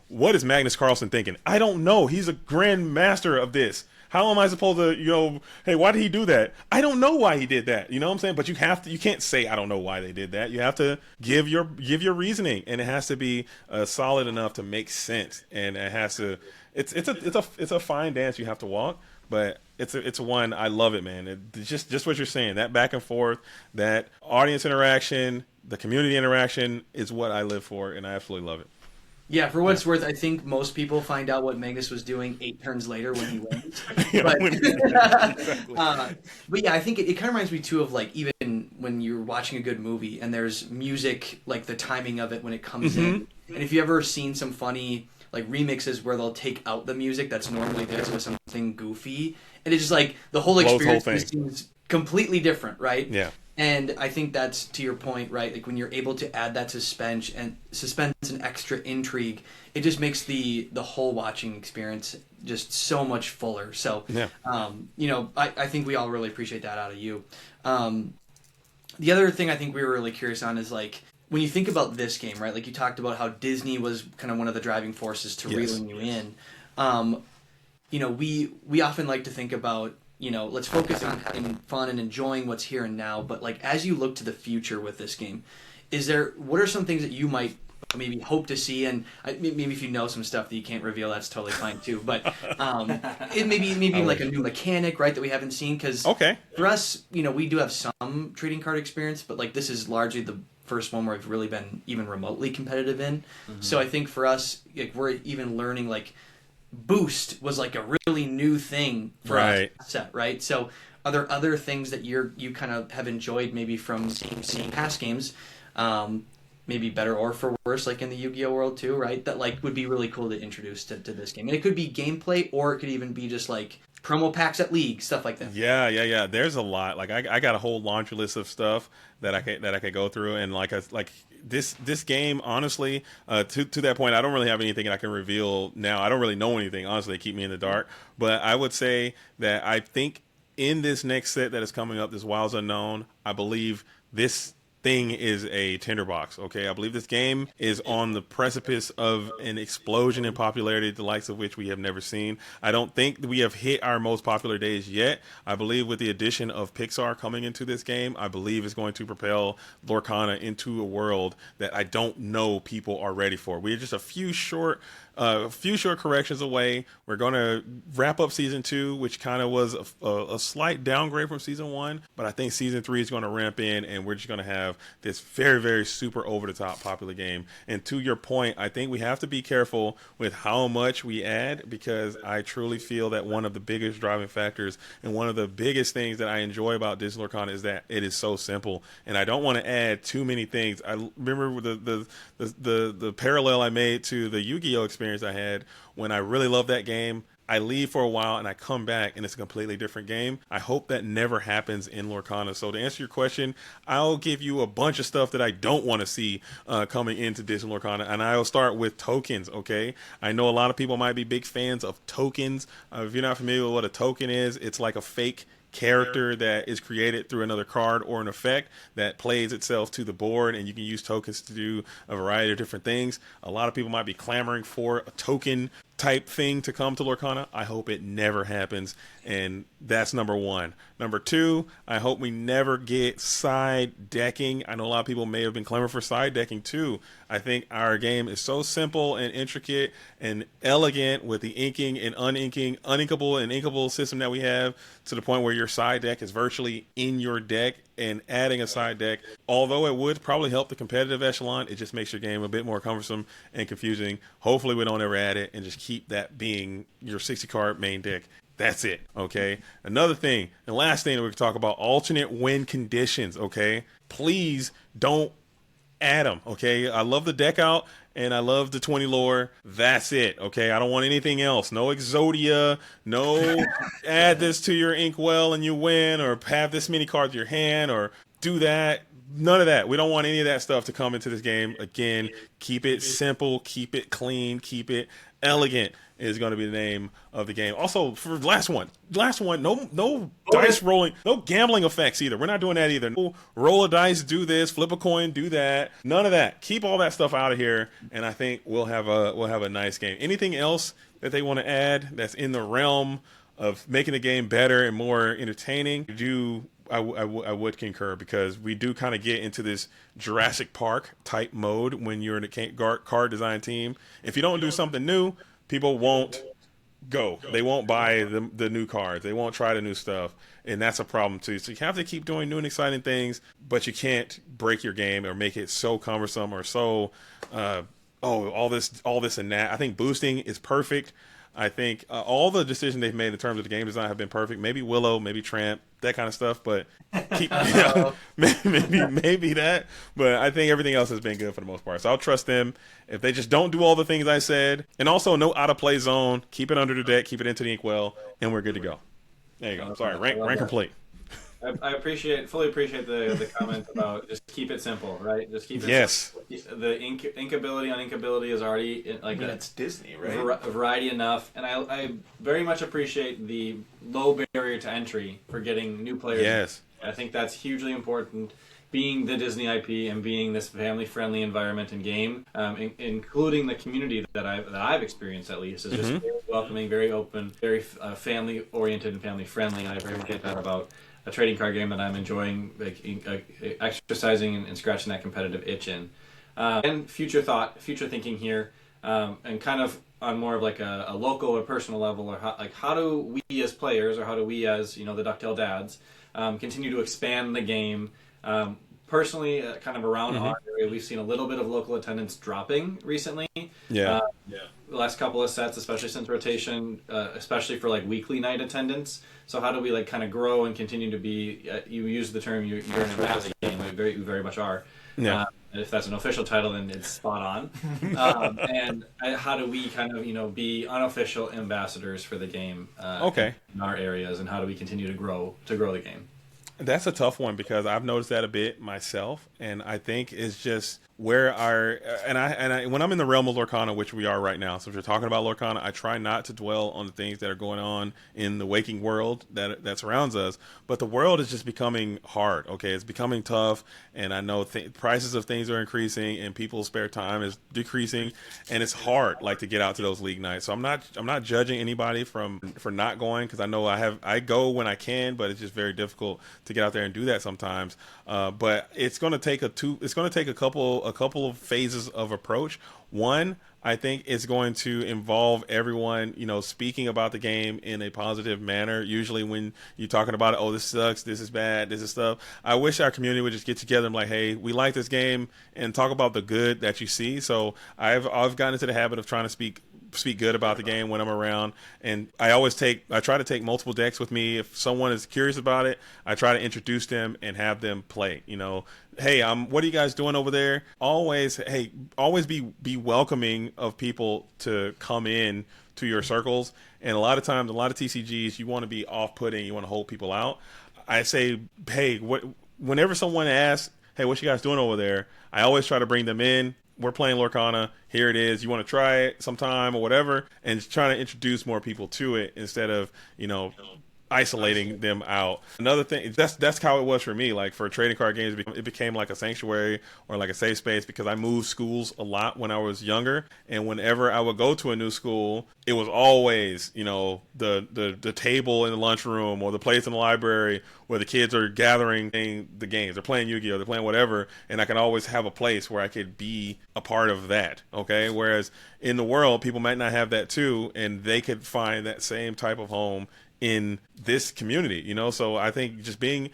what is Magnus Carlsen thinking? I don't know. He's a grand master of this. How am I supposed to, hey, why did he do that? I don't know why he did that. You know what I'm saying? But you can't say, I don't know why they did that. You have to give your reasoning, and it has to be solid enough to make sense. And it has to, it's a fine dance you have to walk, but it's one, I love it, man. Just what you're saying, that back and forth, that audience interaction, the community interaction is what I live for, and I absolutely love it. Yeah, for what it's worth, I think most people find out what Magnus was doing 8 turns later when he wins. But yeah, I think it kind of reminds me too of like even when you're watching a good movie and there's music, like the timing of it when it comes in. And if you ever seen some funny like remixes where they'll take out the music that's normally there to something goofy, and it's just like the whole experience seems completely different, right? Yeah. And I think that's, to your point, right? Like when you're able to add that suspense and extra intrigue, it just makes the whole watching experience just so much fuller. So, yeah. I think we all really appreciate that out of you. The other thing I think we were really curious on is like, when you think about this game, right? Like you talked about how Disney was kind of one of the driving forces to reeling you in. We often like to think about, let's focus on having fun and enjoying what's here and now. But like, as you look to the future with this game, what are some things that you might maybe hope to see? And maybe if you know some stuff that you can't reveal, that's totally fine too. But it maybe like a new mechanic, right, that we haven't seen. Because for us, we do have some trading card experience, but like this is largely the first one where we've really been even remotely competitive in. Mm-hmm. So I think for us, like we're even learning like boost was like a really new thing for us set, right? So are there other things that you kind of have enjoyed maybe from seeing past games, maybe better or for worse, like in the Yu-Gi-Oh world too, right? That like would be really cool to introduce to this game. And it could be gameplay, or it could even be just like promo packs at League, stuff like that. Yeah. There's a lot. Like I got a whole laundry list of stuff that I could go through, and this game, honestly, to that point, I don't really have anything I can reveal now. I don't really know anything. Honestly, they keep me in the dark. But I would say that I think in this next set that is coming up, this Wilds Unknown, I believe this thing is a tinderbox. Okay, I believe this game is on the precipice of an explosion in popularity, the likes of which we have never seen. I don't think that we have hit our most popular days yet. I believe with the addition of Pixar coming into this game, I believe it's going to propel Lorcana into a world that I don't know people are ready for. We're just a few short corrections away. We're going to wrap up season 2, which kind of was a slight downgrade from season 1, but I think season 3 is going to ramp in, and we're just going to have this very, very super over-the-top popular game. And to your point, I think we have to be careful with how much we add, because I truly feel that one of the biggest driving factors and one of the biggest things that I enjoy about Disney Lorcana is that it is so simple, and I don't want to add too many things. I remember the parallel I made to the Yu-Gi-Oh experience I had when I really loved that game. I leave for a while and I come back and it's a completely different game. I hope that never happens in Lorcana. So to answer your question, I'll give you a bunch of stuff that I don't want to see coming into Disney Lorcana, and I'll start with tokens. Okay, I know a lot of people might be big fans of tokens. If you're not familiar with what a token is, it's like a fake character that is created through another card or an effect that plays itself to the board, and you can use tokens to do a variety of different things. A lot of people might be clamoring for a token type thing to come to Lorcana. I hope it never happens, and that's number 1. Number 2, I hope we never get side decking. I know a lot of people may have been clamoring for side decking too. I think our game is so simple and intricate and elegant with the inking and uninkable and inkable system that we have, to the point where your side deck is virtually in your deck, and adding a side deck, although it would probably help the competitive echelon, it just makes your game a bit more cumbersome and confusing. Hopefully we don't ever add it, and just keep that being your 60 card main deck. That's it. Okay. Another thing, the last thing that we can talk about, alternate win conditions. Okay. Please don't add them. Okay. I love the deck out and I love the 20 lore. That's it. Okay. I don't want anything else. No Exodia. No add this to your Inkwell and you win, or have this many cards in your hand, or do that. None of that. We don't want any of that stuff to come into this game. Again, keep it simple, keep it clean, keep it elegant is going to be the name of the game. Also, for last one, no dice rolling, no gambling effects either. We're not doing that either. No roll a dice, do this, flip a coin, do that. None of that. Keep all that stuff out of here, and I think we'll have a nice game. Anything else that they want to add that's in the realm of making the game better and more entertaining? I would concur, because we do kind of get into this Jurassic Park type mode when you're in a card design team. If you don't do something new, people won't go. They won't buy the new cards. They won't try the new stuff, and that's a problem too. So you have to keep doing new and exciting things, but you can't break your game or make it so cumbersome or so all this and that. I think boosting is perfect. I think all the decisions they've made in terms of the game design have been perfect. Maybe Willow, maybe Tramp, that kind of stuff, but maybe that. But I think everything else has been good for the most part. So I'll trust them. If they just don't do all the things I said, and also no out of play zone, keep it under the deck, keep it into the inkwell, and we're good to go. There you go. Sorry, rank complete. I fully appreciate the comment about just keep it simple, right? Just keep it Yes. simple. The inkability on inkability is already like That's Disney, right? Variety enough, and I very much appreciate the low barrier to entry for getting new players. Yes. I think that's hugely important. Being the Disney IP and being this family-friendly environment and game, including the community that I've experienced at least, is just very welcoming, very open, very family-oriented and family-friendly. And I appreciate that about a trading card game that I'm enjoying, like exercising and scratching that competitive itch in. And future thinking here, and kind of on more of like a local or personal level, or how do we as players, or how do we as the DuckTale Dads, continue to expand the game. Personally, kind of around our area, we've seen a little bit of local attendance dropping recently. Yeah. The last couple of sets, especially since rotation, especially for like weekly night attendance. So how do we like kind of grow and continue to be? You use the term you're an ambassador game. We very much are. Yeah. And if that's an official title, then it's spot on. And how do we kind of be unofficial ambassadors for the game? In our areas, and how do we continue to grow the game? That's a tough one because I've noticed that a bit myself, and I think it's just where I when I'm in the realm of Lorcana, which we are right now. So if you're talking about Lorcana, I try not to dwell on the things that are going on in the waking world that surrounds us. But the world is just becoming hard. Okay, it's becoming tough, and I know prices of things are increasing, and people's spare time is decreasing, and it's hard like to get out to those league nights. So I'm not judging anybody for not going, because I know I go when I can, but it's just very difficult to get out there and do that sometimes. But it's going to take a couple of phases of approach. One, I think it's going to involve everyone, speaking about the game in a positive manner. Usually when you're talking about it, oh, this sucks, this is bad, this is stuff. I wish our community would just get together and be like, hey, we like this game, and talk about the good that you see. So I've gotten into the habit of trying to speak good about the game when I'm around, and I try to take multiple decks with me. If someone is curious about it, I try to introduce them and have them play. Hey, what are you guys doing over there? Always be welcoming of people to come in to your circles. And a lot of times, a lot of TCGs, you want to be off-putting, you want to hold people out. I say, hey, whenever someone asks, hey, what you guys doing over there? I always try to bring them in. We're playing Lorcana. Here it is. You want to try it sometime or whatever, and just trying to introduce more people to it instead of isolating them out. Another thing, that's how it was for me. Like for trading card games, it became like a sanctuary or like a safe space, because I moved schools a lot when I was younger, and whenever I would go to a new school, it was always the table in the lunchroom or the place in the library where the kids are gathering the games. They're playing Yu-Gi-Oh, they're playing whatever, and I can always have a place where I could be a part of that. Okay, whereas in the world, people might not have that too, and they could find that same type of home in this community, so I think just being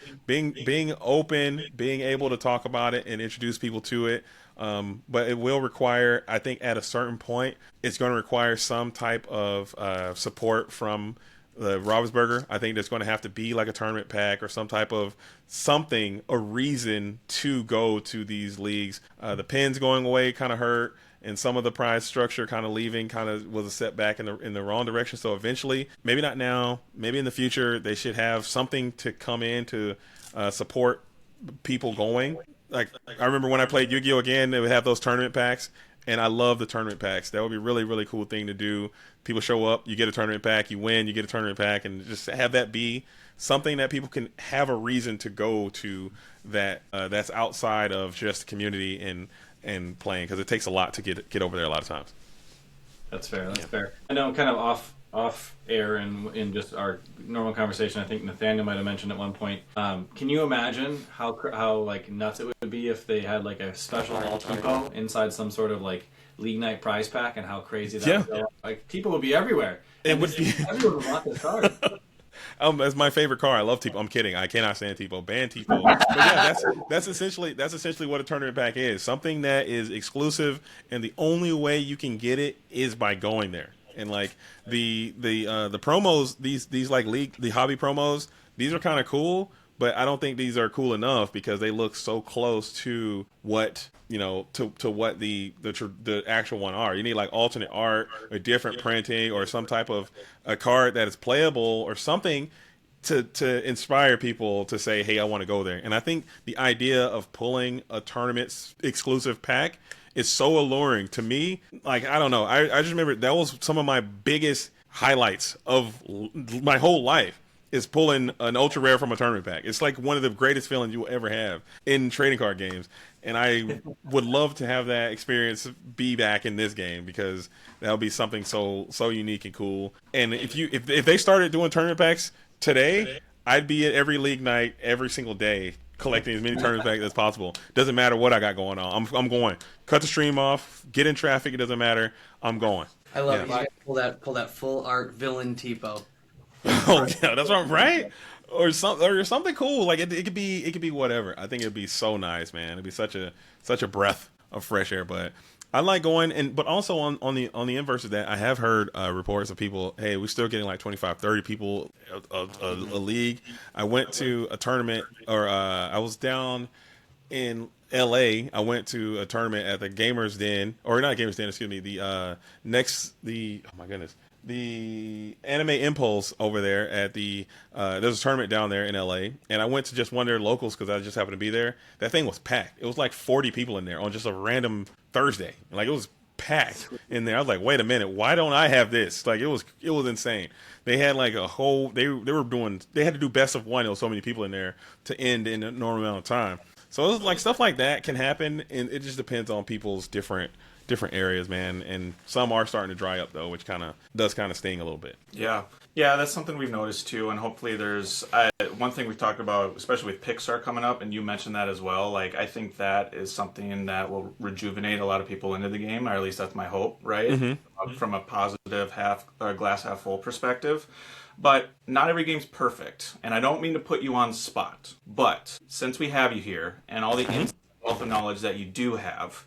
open, being able to talk about it and introduce people to it, but it will require, I think at a certain point, it's going to require some type of support from the Robbsburger. I think there's going to have to be like a tournament pack or some type of a reason to go to these leagues. The pins going away kind of hurt, and some of the prize structure kind of leaving kind of was a setback in the wrong direction. So eventually, maybe not now, maybe in the future, they should have something to come in to support people going. Like I remember when I played Yu-Gi-Oh again, they would have those tournament packs, and I love the tournament packs. That would be really, really cool thing to do. People show up, you get a tournament pack, you win, you get a tournament pack, and just have that be something that people can have a reason to go to that's outside of just community and playing, because it takes a lot to get over there a lot of times. That's fair. Fair. I know, kind of off air and in just our normal conversation, I think Nathaniel might have mentioned at one point. Can you imagine how like nuts it would be if they had like a special Tipo inside some sort of like league night prize pack, and how crazy that would go? Like people would be everywhere. It would be. Everyone would want this card. That's my favorite card. I love Tipo. I'm kidding. I cannot stand Tipo. Ban Tipo. But yeah, that's essentially what a tournament pack is. Something that is exclusive, and the only way you can get it is by going there. And like the promos, these like the hobby promos, these are kind of cool, but I don't think these are cool enough because they look so close to what to what the actual one are. You need like alternate art or different printing or some type of a card that is playable or something to inspire people to say, hey, I want to go there. And I think the idea of pulling a tournament exclusive pack is so alluring to me. Like, I don't know. I just remember that was some of my biggest highlights of my whole life, is pulling an ultra rare from a tournament pack. It's like one of the greatest feelings you will ever have in trading card games. And I would love to have that experience be back in this game, because that would be something so unique and cool. And if they started doing tournament packs today, I'd be at every league night every single day collecting as many tournament packs as possible. Doesn't matter what I got going on. I'm going. Cut the stream off, get in traffic, it doesn't matter. I'm going. I love it. You guys pull that full art villain Tipo. Oh yeah, that's right. Or something cool. Like it could be whatever. I think it'd be so nice, man. It'd be such a breath of fresh air. But I like going, but also on the inverse of that, I have heard reports of people, hey, we're still getting like 25, 30 people a league. I went to a tournament, or I was down in LA. I went to a tournament at the Gamers Den, or not Gamers Den, excuse me, oh my goodness, the Anime Impulse over there at the there's a tournament down there in LA, and I went to just one of their locals because I just happened to be there. That thing was packed. It was like 40 people in there on just a random Thursday. Like, it was packed in there. I was like, wait a minute, why don't I have this? Like, it was insane. They had like a whole they had to do best of one. There was so many people in there to end in a normal amount of time. So it was like stuff like that can happen, and it just depends on people's different areas, man. And some are starting to dry up though, which does sting a little bit. Yeah, that's something we've noticed too. And hopefully there's one thing we've talked about, especially with Pixar coming up, and you mentioned that as well. Like, I think that is something that will rejuvenate a lot of people into the game, or at least that's my hope, right? Mm-hmm. From a positive glass half full perspective. But not every game's perfect, and I don't mean to put you on the spot, but since we have you here and all the wealth of knowledge that you do have,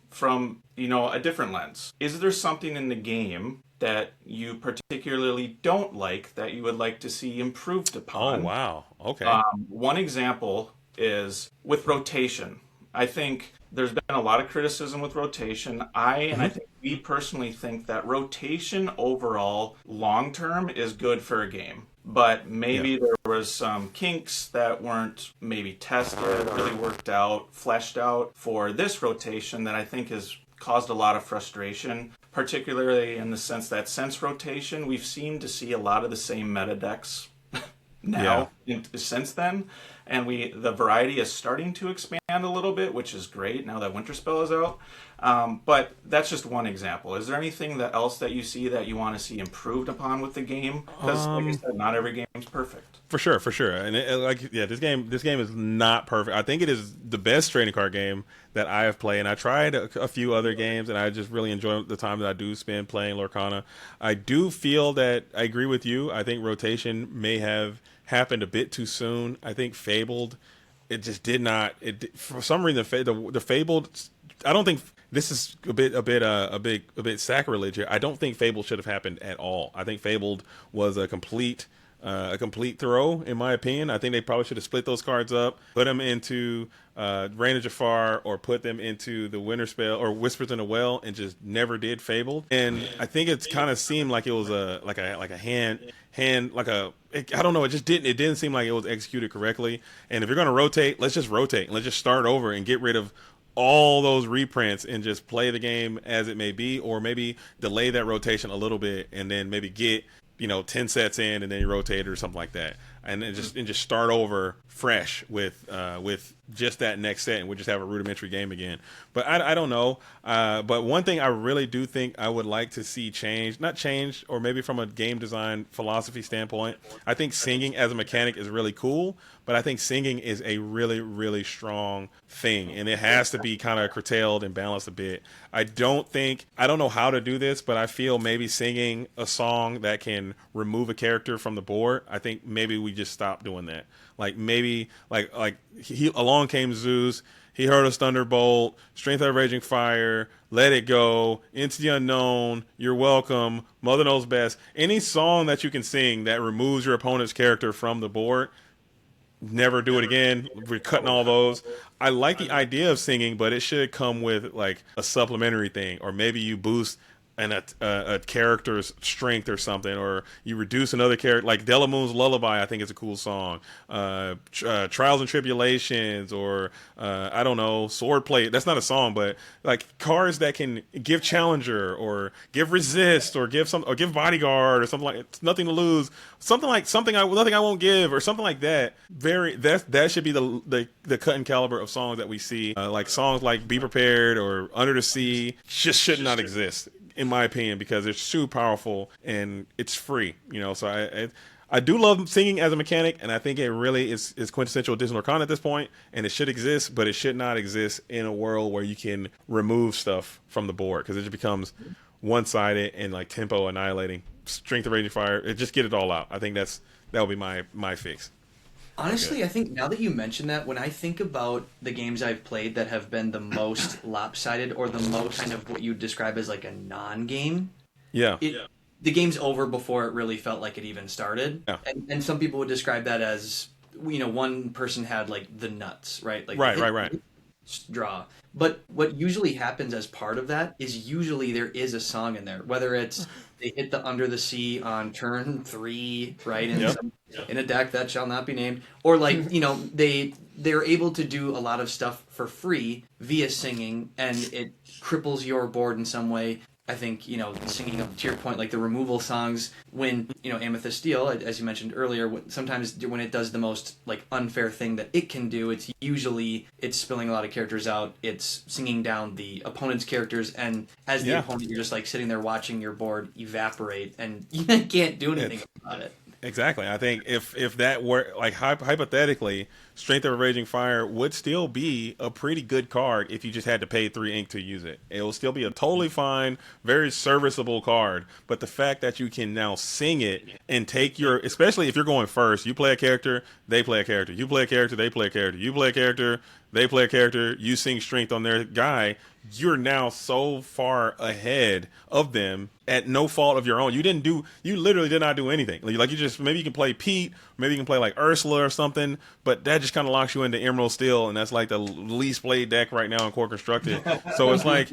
from a different lens, is there something in the game that you particularly don't like that you would like to see improved upon? Oh wow, okay. One example is with rotation. I think there's been a lot of criticism with rotation. And I think we personally think that rotation overall long term is good for a game. But maybe there was some kinks that weren't maybe tested, really worked out, fleshed out for this rotation that I think has caused a lot of frustration, particularly in the sense that since rotation, we've seemed to see a lot of the same meta decks since then. And the variety is starting to expand a little bit, which is great now that Winterspell is out. But that's just one example. Is there anything else that you see that you want to see improved upon with the game? Because, like I said, not every game is perfect. For sure. And this game is not perfect. I think it is the best trading card game that I have played. And I tried a few other games, and I just really enjoy the time that I do spend playing Lorcana. I do feel that I agree with you. I think rotation may have happened a bit too soon. I think Fabled, it just did not. For some reason, the Fabled. I don't think this is a bit sacrilege here. I don't think Fabled should have happened at all. I think Fabled was a complete throw, in my opinion. I think they probably should have split those cards up, put them into Reign of Jafar, or put them into the Winterspell or Whispers in the Well, and just never did Fabled. And I think it's kind of seemed like it was a hand I don't know. It didn't seem like it was executed correctly. And if you're going to rotate, let's just rotate. Let's just start over and get rid of all those reprints and just play the game as it may be, or maybe delay that rotation a little bit and then maybe get 10 sets in and then you rotate it or something like that, and then just start over fresh with just that next set, and we'll just have a rudimentary game again. But I don't know. But one thing I really do think I would like to see not change, or maybe from a game design philosophy standpoint, I think singing as a mechanic is really cool, but I think singing is a really, really strong thing, and it has to be kind of curtailed and balanced a bit. I don't know how to do this, but I feel maybe singing a song that can remove a character from the board, I think maybe we just stop doing that. Like maybe like along came Zeus, he heard us thunderbolt, strength of raging fire, let it go, into the unknown, you're welcome, mother knows best. Any song that you can sing that removes your opponent's character from the board, never do it again. We're cutting all those. I like the idea of singing, but it should come with like a supplementary thing, or maybe you boost a character's strength or something, or you reduce another character, like Delamoon's Lullaby, I think is a cool song. Trials and Tribulations, or I don't know, Swordplay. That's not a song, but like cards that can give Challenger, or give Resist, or give Bodyguard, or something like Nothing to Lose, nothing I won't give, or something like that. That should be the cut and caliber of songs that we see. Like songs like Be Prepared or Under the Sea just should not exist, in my opinion, because it's too powerful and it's free, So I do love singing as a mechanic, and I think it really is quintessential Disney Lorcana at this point, and it should exist, but it should not exist in a world where you can remove stuff from the board, because it just becomes one-sided and like tempo annihilating. Strength of Raging Fire, just get it all out. I think that will be my fix. Honestly, I think now that you mention that, when I think about the games I've played that have been the most lopsided, or the most kind of what you'd describe as like a non-game, the game's over before it really felt like it even started. Yeah. And some people would describe that as, one person had like the nuts, right? Like Right. Draw. But what usually happens as part of that is usually there is a song in there, whether it's they hit the Under the Sea on turn 3, right? In a deck that shall not be named, or like they're able to do a lot of stuff for free via singing, and it cripples your board in some way. I think, singing up to your point, like the removal songs, when, Amethyst Steel, as you mentioned earlier, sometimes when it does the most like unfair thing that it can do, it's spilling a lot of characters out, it's singing down the opponent's characters, and as the opponent, you're just like sitting there watching your board evaporate, and you can't do anything about it. Exactly. I think if that were, like, hypothetically, Strength of a Raging Fire would still be a pretty good card if you just had to pay 3 ink to use it. It will still be a totally fine, very serviceable card. But the fact that you can now sing it and take especially if you're going first, you play a character, they play a character. You play a character, they play a character. You play a character, they play a character. You sing Strength on their guy. You're now so far ahead of them at no fault of your own. You literally did not do anything. Like maybe you can play Pete, maybe you can play like Ursula or something, but that just kind of locks you into Emerald Steel, and that's like the least played deck right now in Core Constructed. So it's like,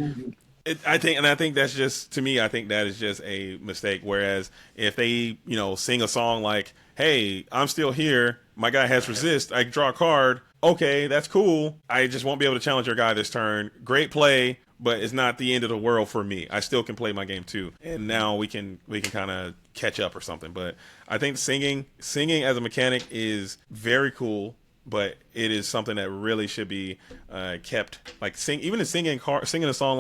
I think that's just, to me, I think that is just a mistake. Whereas if they, sing a song like, hey, I'm still here, my guy has Resist, I draw a card, okay, that's cool. I just won't be able to challenge your guy this turn. Great play, but it's not the end of the world for me. I still can play my game too. And now we can kind of catch up or something. But I think singing as a mechanic is very cool, but it is something that really should be kept. Like singing a song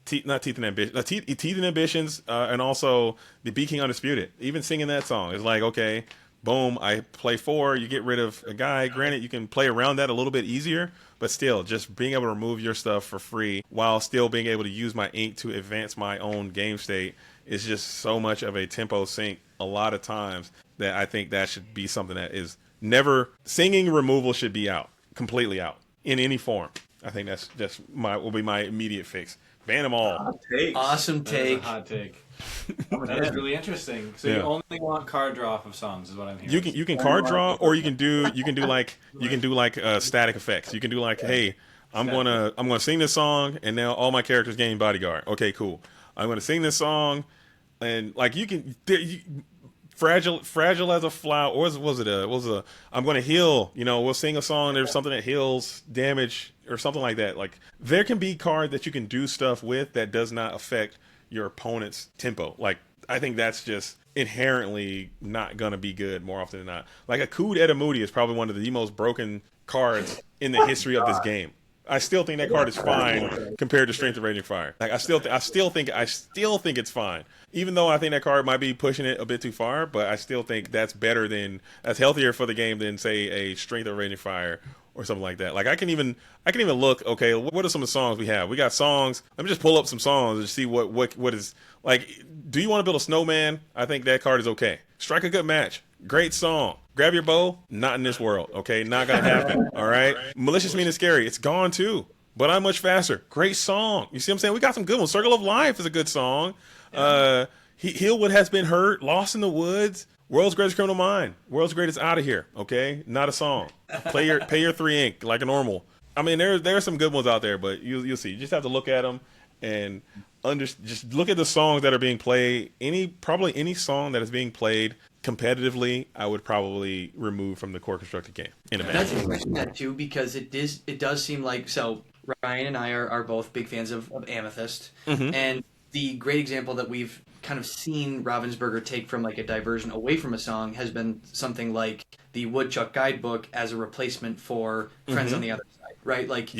Teeth and Ambitions, and also the Be King Undisputed. Even singing that song is like, okay, boom, I play 4, you get rid of a guy. Granted, you can play around that a little bit easier, but still, just being able to remove your stuff for free while still being able to use my ink to advance my own game state is just so much of a tempo sink a lot of times that I think that should be something that is never. Singing removal should be out, completely out, in any form. I think that's just will be my immediate fix. Ban them all. Awesome take. Hot take. That is really interesting. So you only want card draw off of songs, is what I'm hearing. You can card draw, or you can do like static effects. You can do like, hey, I'm gonna sing this song, and now all my characters gain Bodyguard. Okay, cool. I'm gonna sing this song, and like fragile as a flower. Or was it I'm gonna heal. We'll sing a song. There's something that heals damage or something like that. Like there can be cards that you can do stuff with that does not affect your opponent's tempo. Like I think that's just inherently not gonna be good more often than not. Like a Kud Edamudi is probably one of the most broken cards in the history of this game. I still think that card is fine compared to Strength of Raging Fire. Like I still think it's fine. Even though I think that card might be pushing it a bit too far, but I still think that's healthier for the game than say a Strength of Raging Fire or something like that. Like I can even look, okay, what are some of the songs we have? We got songs. Let me just pull up some songs and see what is like. Do you want to build a snowman? I think that card is okay. Strike a good match. Great song. Grab your bow. Not in this world. Okay, not gonna happen. All right. Malicious, Mean, and Scary. It's gone too. But I'm much faster. Great song. You see what I'm saying? We got some good ones. Circle of Life is a good song. Heal What Has Been Hurt. Lost in the Woods. World's Greatest Criminal Mind. World's Greatest Out of Here. Okay, not a song. Pay your 3 ink like a normal. I mean, there are some good ones out there, but you'll see. You just have to look at them and just look at the songs that are being played. Probably any song that is being played competitively, I would probably remove from the core constructed game in a band. That's interesting that too, because it does seem like, so Ryan and I are both big fans of Amethyst, and the great example that we've kind of seen Ravensburger take from like a diversion away from a song has been something like the Woodchuck Guidebook as a replacement for Friends on the Other Side, right? Like,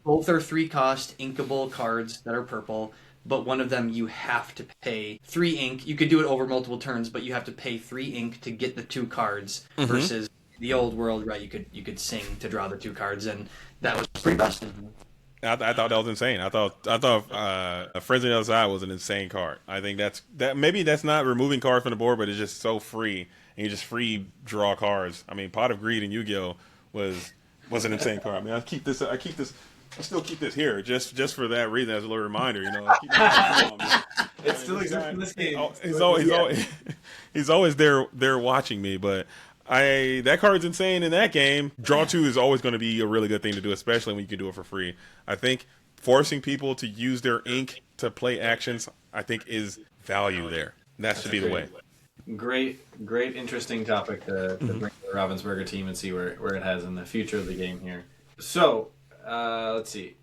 both are 3-cost inkable cards that are purple, but one of them you have to pay 3 ink. You could do it over multiple turns, but you have to pay 3 ink to get the 2 cards versus the old world, right? You could sing to draw the 2 cards, and that was pretty busted. I thought that was insane. I thought Friends on the Other Side was an insane card. I think maybe that's not removing cards from the board, but it's just so free, and you just free draw cards. I mean, Pot of Greed in Yu-Gi-Oh was an insane card. I mean, I still keep this here just for that reason, as a little reminder. You know, it still exists in this game. He's always there watching me, but. That card's insane in that game. Draw 2 is always going to be a really good thing to do, especially when you can do it for free. I think forcing people to use their ink to play actions, I think, is value there. That should be the way. Great, interesting topic to bring to the Ravensburger team and see where it has in the future of the game here. So, let's see.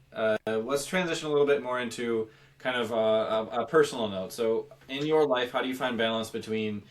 Let's transition a little bit more into kind of a personal note. So, in your life, how do you find balance between,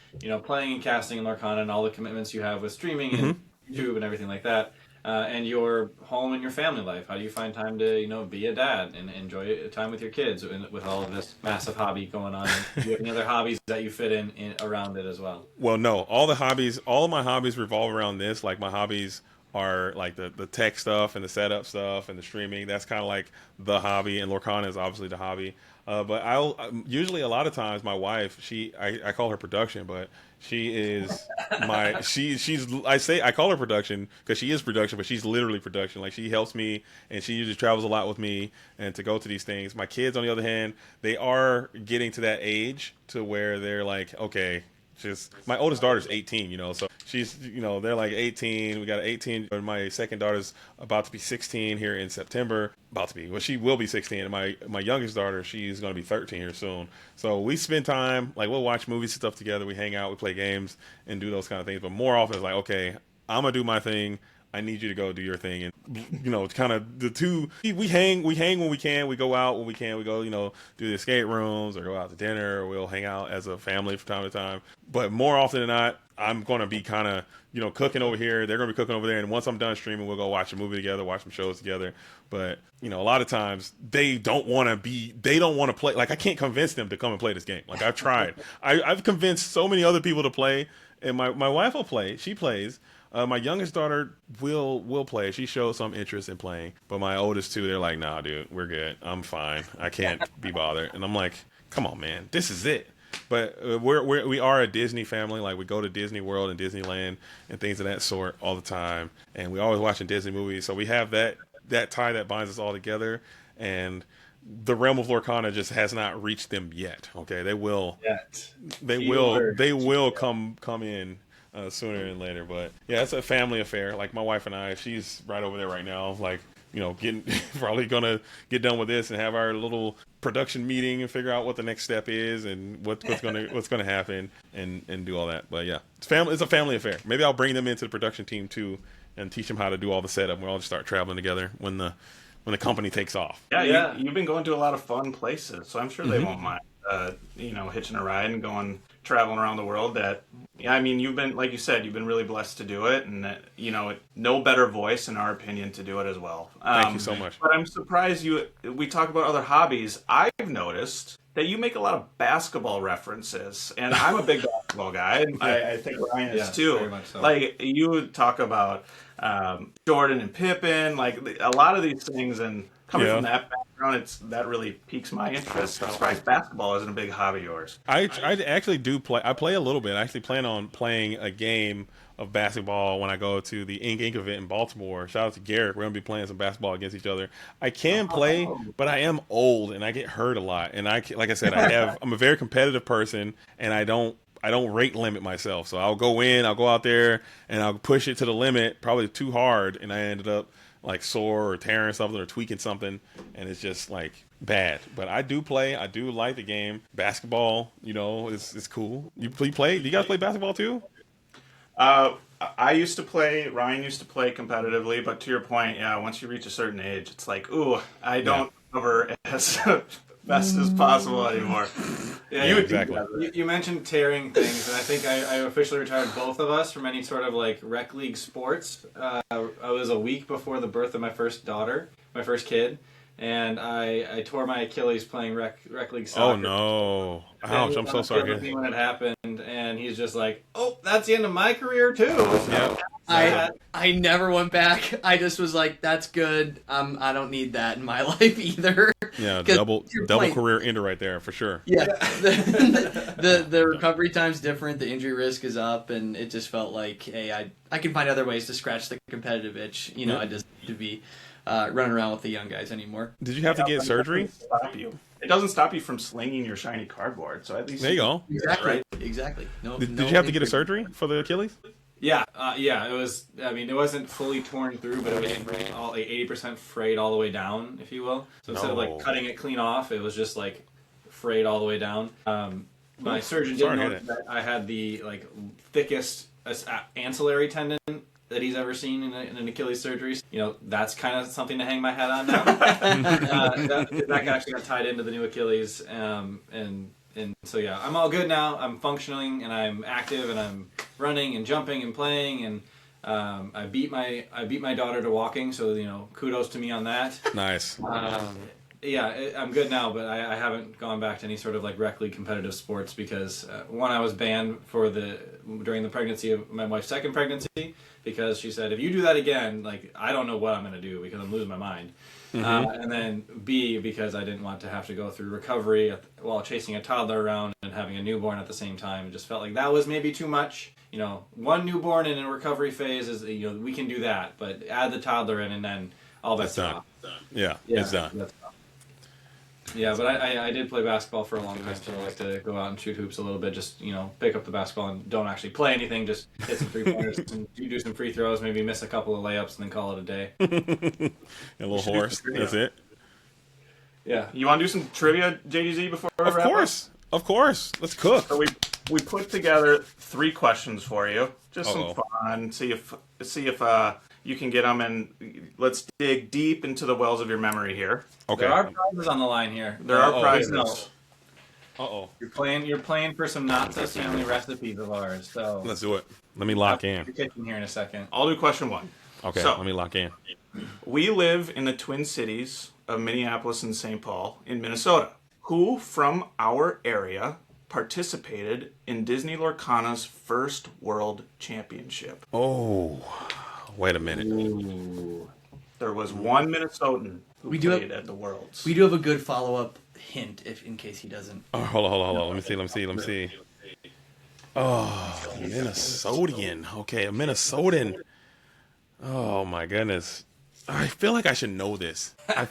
playing and casting in Lorcana and all the commitments you have with streaming and YouTube and everything like that, and your home and your family life? How do you find time to, be a dad and enjoy time with your kids with all of this massive hobby going on? Do you have any other hobbies that you fit in around it as well? Well, no. All of my hobbies revolve around this. Like, my hobbies are like the tech stuff and the setup stuff and the streaming. That's kind of like the hobby, and Lorcana is obviously the hobby. But I'll usually, a lot of times, my wife, I call her production, but she is I call her production because she is production, but she's literally production. Like, she helps me, and she usually travels a lot with me and to go to these things. My kids, on the other hand, they are getting to that age to where they're like, okay, my oldest daughter's 18, so she's, they're like 18. We got an 18. My second daughter's about to be 16 here in September. She will be 16. And my youngest daughter, she's going to be 13 here soon. So we spend time, like, we'll watch movies and stuff together. We hang out, we play games and do those kind of things. But more often it's like, okay, I'm going to do my thing. I need you to go do your thing. And, kind of the two, we hang when we can. We go out when we can. We go, do the escape rooms or go out to dinner, or we'll hang out as a family from time to time. But more often than not, I'm going to be kind of, cooking over here. They're going to be cooking over there. And once I'm done streaming, we'll go watch a movie together, watch some shows together. But, a lot of times they don't want to play. Like, I can't convince them to come and play this game. Like, I've tried. I've convinced so many other people to play, and my wife will play. She plays. My youngest daughter will play. She shows some interest in playing. But my oldest two, they're like, nah, dude, we're good. I'm fine. I can't be bothered. And I'm like, come on, man. This is it. But we are a Disney family. Like, we go to Disney World and Disneyland and things of that sort all the time. And we always watching Disney movies. So we have that tie that binds us all together. And the realm of Lorcana just has not reached them yet. Okay, they will. They will come in. Sooner than later, but yeah, it's a family affair. Like, my wife and I, she's right over there right now, like, getting probably gonna get done with this and have our little production meeting and figure out what the next step is and what's gonna happen and do all that. But yeah, it's a family affair. Maybe I'll bring them into the production team too and teach them how to do all the setup. We'll all just start traveling together when the company takes off. Yeah. You've been going to a lot of fun places, so I'm sure they won't mind. Hitching a ride and traveling around the world. You've been, like you said, you've been really blessed to do it, and no better voice, in our opinion, to do it as well. Thank you so much. But I'm surprised we talk about other hobbies. I've noticed that you make a lot of basketball references, and I'm a big basketball guy, and I think Ryan is too. Very much so. Like, you talk about Jordan and Pippen, like a lot of these things, and coming from that background, that really piques my interest. I'm surprised basketball isn't a big hobby of yours. I actually do play. I play a little bit. I actually plan on playing a game of basketball when I go to the Ink event in Baltimore. Shout out to Garrett. We're going to be playing some basketball against each other. I can play, but I am old and I get hurt a lot. And like I said, I'm a very competitive person, and I don't rate limit myself. So I'll go out there and I'll push it to the limit, probably too hard, and I ended up like sore or tearing something or tweaking something, and it's just like bad. But I do play. I do like the game. Basketball, is cool. You play? Do you guys play basketball too? I used to play. Ryan used to play competitively, but to your point, yeah, once you reach a certain age, it's like, ooh, I don't cover as best as possible anymore. Yeah, exactly. You mentioned tearing things, and I think I officially retired both of us from any sort of like rec league sports. I was a week before the birth of my first daughter, my first kid, and I tore my Achilles playing rec league soccer. Oh no! Ouch! I'm so sorry. With me when it happened, and he's just like, "Oh, that's the end of my career too." So, I never went back. I just was like, "That's good. I don't need that in my life either." Yeah, double career ender right there for sure. Yeah, the recovery time's different. The injury risk is up, and it just felt like, hey, I can find other ways to scratch the competitive itch. I just need to be running around with the young guys anymore. Did you have to get surgery? It doesn't stop you from slinging your shiny cardboard. So at least there you go. Exactly. No. Did you have to get a surgery for the Achilles? Yeah. It was. I mean, it wasn't fully torn through, but it was all like 80% frayed all the way down, if you will. So instead of like cutting it clean off, it was just like frayed all the way down. My surgeon didn't know that I had the like thickest ancillary tendon that he's ever seen in an Achilles surgery. That's kind of something to hang my hat on now. that actually got tied into the new Achilles, and so yeah, I'm all good now. I'm functioning and I'm active and I'm running and jumping and playing, and I beat my daughter to walking. So kudos to me on that. Nice. I'm good now, but I haven't gone back to any sort of like rec league competitive sports because one, I was banned during the pregnancy of my wife's second pregnancy because she said, if you do that again, like I don't know what I'm going to do because I'm losing my mind. Mm-hmm. And then B, because I didn't want to have to go through recovery while chasing a toddler around and having a newborn at the same time. It just felt like that was maybe too much. One newborn in a recovery phase is, we can do that, but add the toddler in and then all that's done. Yeah, it's done. Yeah, but I did play basketball for a long time, so I like to go out and shoot hoops a little bit, just, pick up the basketball and don't actually play anything, just hit some three-pointers and do some free throws, maybe miss a couple of layups and then call it a day. A little horse, that's it. Yeah. You want to do some trivia, JDZ, before we wrap up? Of course. Let's cook. So we put together 3 questions for you, just some fun, see if you can get them, and let's dig deep into the wells of your memory here. Okay. There are prizes on the line here. There are prizes. You're playing for some not so family recipes of ours. So let's do it. Let me lock in. Your kitchen here in a second. I'll do question 1. Okay. So, let me lock in. We live in the Twin Cities of Minneapolis and St. Paul in Minnesota. Who from our area participated in Disney Lorcana's first World Championship? Oh. Wait a minute. Ooh. There was one Minnesotan who played at the Worlds. We do have a good follow-up hint in case he doesn't. Oh, hold on. Let me see. Oh, Minnesotan. Okay, a Minnesotan. Oh my goodness. I feel like I should know this. I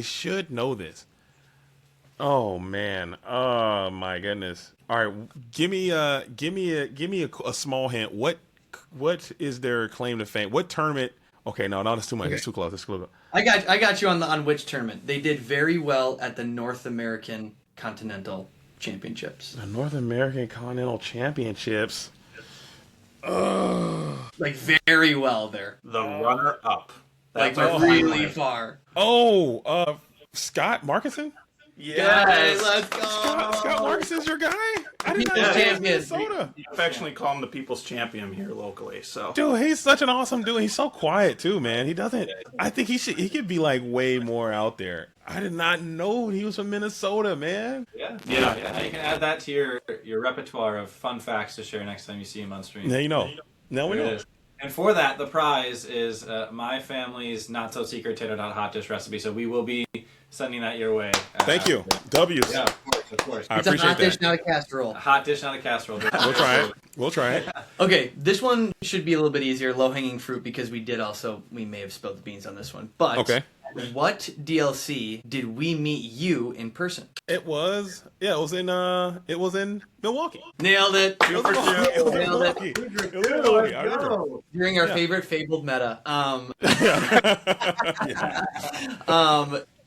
should know this. Oh man. Oh my goodness. All right, give me a small hint. What is their claim to fame? What tournament? Okay, no, that's too much. Okay. It's too close. I got you on which tournament. They did very well at the North American Continental Championships. The North American Continental Championships. Like very well there. The runner-up. Like really far. Oh, Scott Markinson? Yes, let's go. Scott Markinson's your guy? I didn't know Minnesota. You affectionately call him the people's champion here locally. So, dude, he's such an awesome dude. He's so quiet too, man. He doesn't. I think he could be like way more out there. I did not know he was from Minnesota, man. Yeah. You can add that to your repertoire of fun facts to share next time you see him on stream. Now you know. Now we know. And for that, the prize is my family's not-so-secret tater tot hot dish recipe. So we will be sending that your way. Thank you. W's. Yeah, of course. I appreciate that. It's a hot dish, not a casserole. A hot dish, not a casserole. We'll try it. Okay, this one should be a little bit easier, low-hanging fruit, because we may have spilled the beans on this one. But okay. what DLC did we meet you in person? It was in Milwaukee. Nailed it. It was in Milwaukee. It was in Milwaukee. I remember. During our favorite Fabled meta.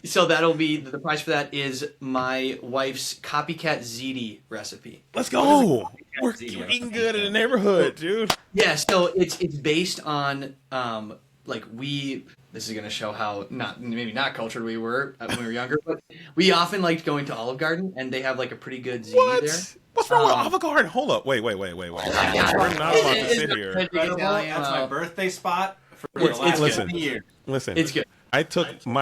So that'll be, the price for that is my wife's copycat ziti recipe. Let's go. We're eating good in the neighborhood, dude. Yeah, so it's based on this is going to show how maybe not cultured we were when we were younger, but we often liked going to Olive Garden, and they have like a pretty good ziti there. What's wrong with Olive Garden? Hold up. Wait. We're not about to sit here. That's my birthday spot for the last 50 years. Listen. It's good. I took and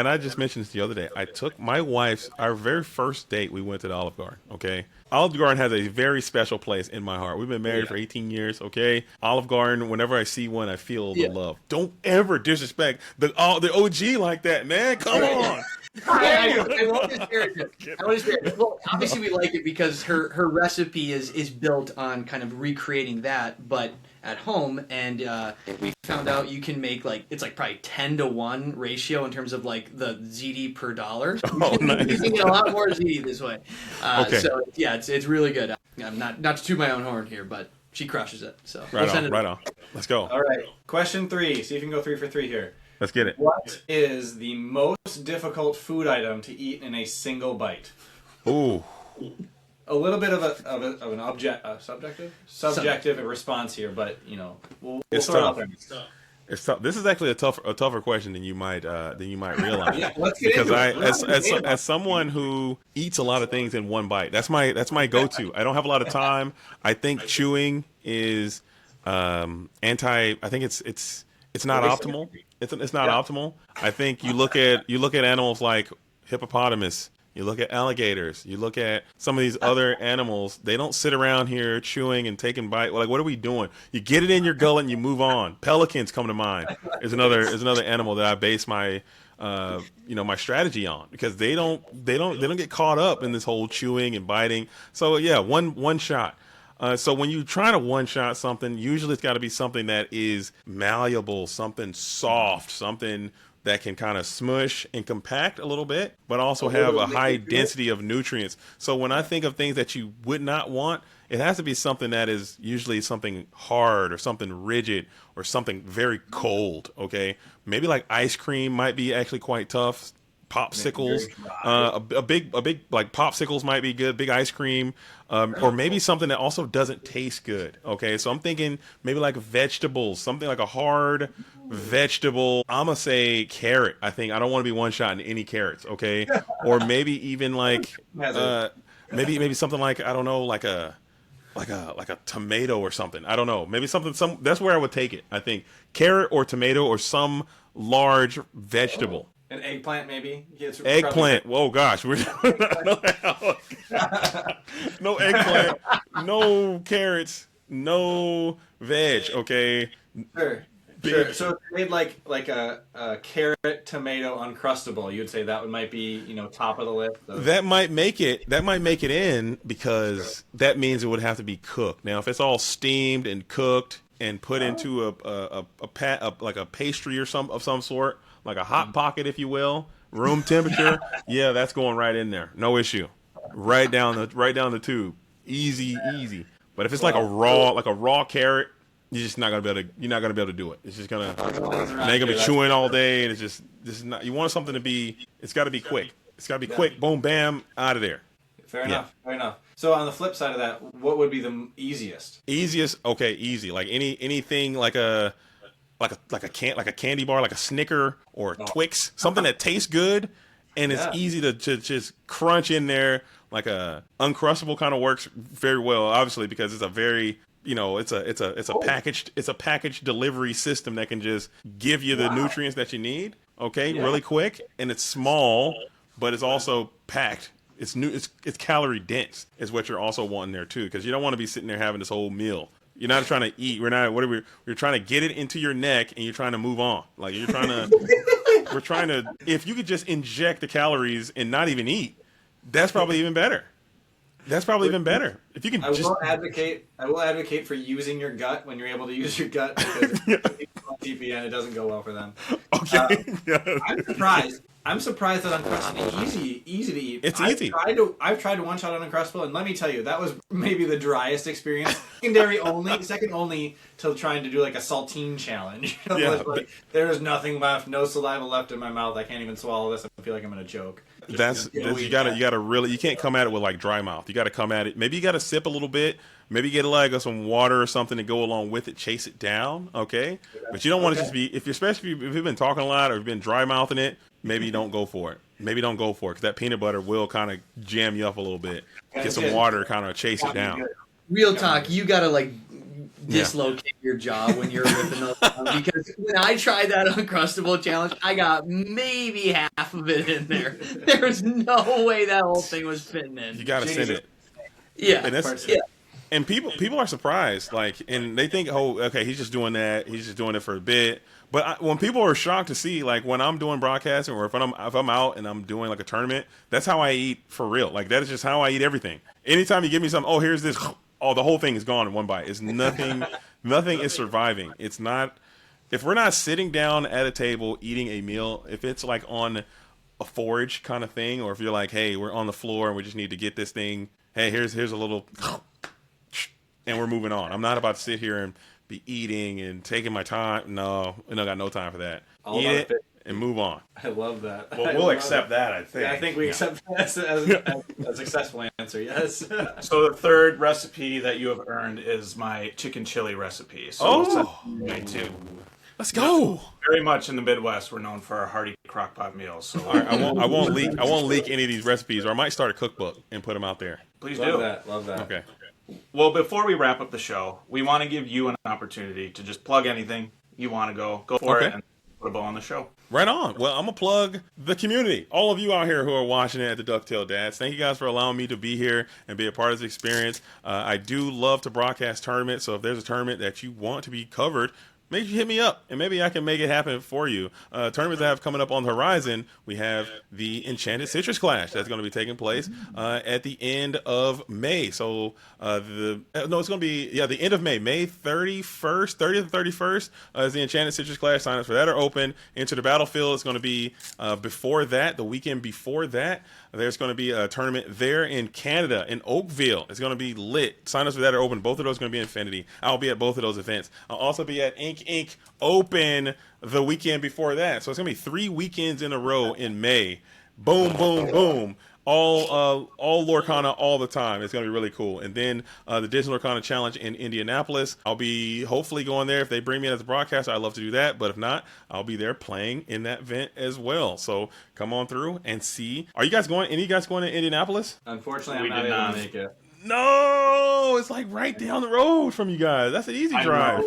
I just mentioned this the other day. I took my wife's, our very first date, we went to the Olive Garden, okay? Olive Garden has a very special place in my heart. We've been married for 18 years, okay? Olive Garden, whenever I see one, I feel the love. Don't ever disrespect the OG like that, man. Come on. I won't disparage it. Well, obviously we like it because her recipe is built on kind of recreating that, but at home, and we found out you can make it's probably 10-to-1 ratio in terms of like the ziti per dollar. Oh, nice. You can get a lot more ziti this way. Okay. So yeah, it's really good. I'm not to toot my own horn here, but she crushes it. So right on. Let's go. All right. Question 3. See if you can go 3 for 3 here. Let's get it. What is the most difficult food item to eat in a single bite? Ooh. A little bit of an subjective response here, but we'll throw it out there. It's tough. This is actually a tougher question than you might realize. Yeah, let's get into it. As someone who eats a lot of things in one bite, that's my go-to. I don't have a lot of time. I think chewing is I think it's not optimal. It's not optimal. I think you look at animals like hippopotamus. You look at alligators. You look at some of these other animals. They don't sit around here chewing and taking bites. Like, what are we doing? You get it in your gullet and you move on. Pelicans come to mind. Is another animal that I base my my strategy on, because they don't get caught up in this whole chewing and biting. So yeah, one shot. So when you try to one-shot something, usually it's got to be something that is malleable, something soft, something that can kind of smush and compact a little bit, but also have a high density of nutrients. So when I think of things that you would not want, it has to be something that is usually something hard or something rigid or something very cold, okay? Maybe like ice cream might be actually quite tough. Popsicles, a big like popsicles might be good. Big ice cream, or maybe something that also doesn't taste good. Okay, so I'm thinking maybe like vegetables, something like a hard vegetable. I'm gonna say carrot. I don't want to be one shot in any carrots. Okay, or maybe even like maybe something like, I don't know, like a tomato or something. I don't know. Maybe something. That's where I would take it. I think carrot or tomato or some large vegetable. An eggplant, maybe? Eggplant. Whoa, gosh. No eggplant. No carrots. No veg. Okay. Sure. So if you made like a carrot tomato uncrustable, you'd say that might be top of the list. That might make it in, because that means it would have to be cooked. Now, if it's all steamed and cooked and put into a pastry or of some sort, like a hot pocket, if you will, room temperature, yeah, that's going right in there, no issue, right down the tube, easy. But if it's like a raw carrot, you're just not gonna be able to do it. It's just gonna be chewing all day, and it's just not. You want something to be. It's got to be quick. It's got to be quick. Boom, bam, out of there. Fair enough. So on the flip side of that, what would be the easiest? Okay, easy. Like anything like a candy bar, like a Snicker or a Twix, something that tastes good and it's easy to just crunch in there. Like a Uncrustable kind of works very well, obviously, because it's a very it's a packaged delivery system that can just give you the nutrients that you need. Okay, really quick, and it's small, but it's also packed. It's calorie dense is what you're also wanting there too, because you don't want to be sitting there having this whole meal. You're not trying to eat. We're trying to get it into your neck, and you're trying to move on. Like we're trying to. If you could just inject the calories and not even eat, that's probably even better. If you can, I will advocate for using your gut when you're able to use your gut. Because TPN. It doesn't go well for them. Okay. I'm surprised that Uncrustable is easy to eat. It's easy. I've tried to one shot on Uncrustable, and let me tell you, that was maybe the driest experience. Second only to trying to do like a saltine challenge. Yeah, like, there's nothing left, no saliva left in my mouth. I can't even swallow this. I feel like I'm gonna choke. You gotta really, you can't come at it with like dry mouth. You gotta come at it. Maybe you gotta sip a little bit. Maybe get like some water or something to go along with it. Chase it down, okay? But you don't want to just be especially if you've been talking a lot or you've been dry mouthing it. Maybe don't go for it. Because that peanut butter will kind of jam you up a little bit. Get some water, kind of chase it down. Real talk, you gotta like dislocate your jaw when you're ripping those down, because when I tried that Uncrustable challenge, I got maybe half of it in there. There was no way that whole thing was fitting in. You gotta send it. Yeah, and and people are surprised, like, and they think, oh, okay, he's just doing that. He's just doing it for a bit. But when people are shocked to see, like, when I'm doing broadcasting or if I'm out and I'm doing like a tournament, that's how I eat for real. Like, that is just how I eat everything. Anytime you give me something, oh, here's this. Oh, the whole thing is gone in one bite. It's nothing. Nothing is surviving. It's not. If we're not sitting down at a table eating a meal, if it's like on a forage kind of thing, or if you're like, hey, we're on the floor and we just need to get this thing. Hey, here's a little, and we're moving on. I'm not about to sit here and be eating and taking my time. No, I got no time for that. Eat it and move on. I love that. Well, we'll accept that, I think. Yeah, I think we accept that as a successful answer, yes. So the third recipe that you have earned is my chicken chili recipe. So too. Let's go. Very much in the Midwest, we're known for our hearty crockpot meals. So all right, I won't leak any of these recipes, or I might start a cookbook and put them out there. Please Love do. Love that. Okay. Well, before we wrap up the show, we want to give you an opportunity to just plug anything you want to go for it and put a bow on the show. Right on. Well, I'm going to plug the community. All of you out here who are watching it at the DuckTale Dads, thank you guys for allowing me to be here and be a part of this experience. I do love to broadcast tournaments, so if there's a tournament that you want to be covered, make sure you hit me up, and maybe I can make it happen for you. Tournaments I have coming up on the horizon, we have the Enchanted Citrus Clash that's going to be taking place at the end of May. So it's going to be the end of May, May 30th and 31st is the Enchanted Citrus Clash. Sign-ups for that are open. Enter the Battlefield. It's going to be before that, the weekend before that. There's going to be a tournament there in Canada, in Oakville. It's going to be lit. Sign-ups for that are open. Both of those are going to be Infinity. I'll be at both of those events. I'll also be at Inc. Open the weekend before that. So it's going to be 3 weekends in a row in May. Boom, boom, boom. All Lorcana all the time. It's going to be really cool. And then the Disney Lorcana Challenge in Indianapolis. I'll be hopefully going there. If they bring me in as a broadcaster, I'd love to do that. But if not, I'll be there playing in that event as well. So come on through and see. Are you guys going? Any of you guys going to Indianapolis? Unfortunately, I'm not able to make it. No, it's like right down the road from you guys. That's an easy drive.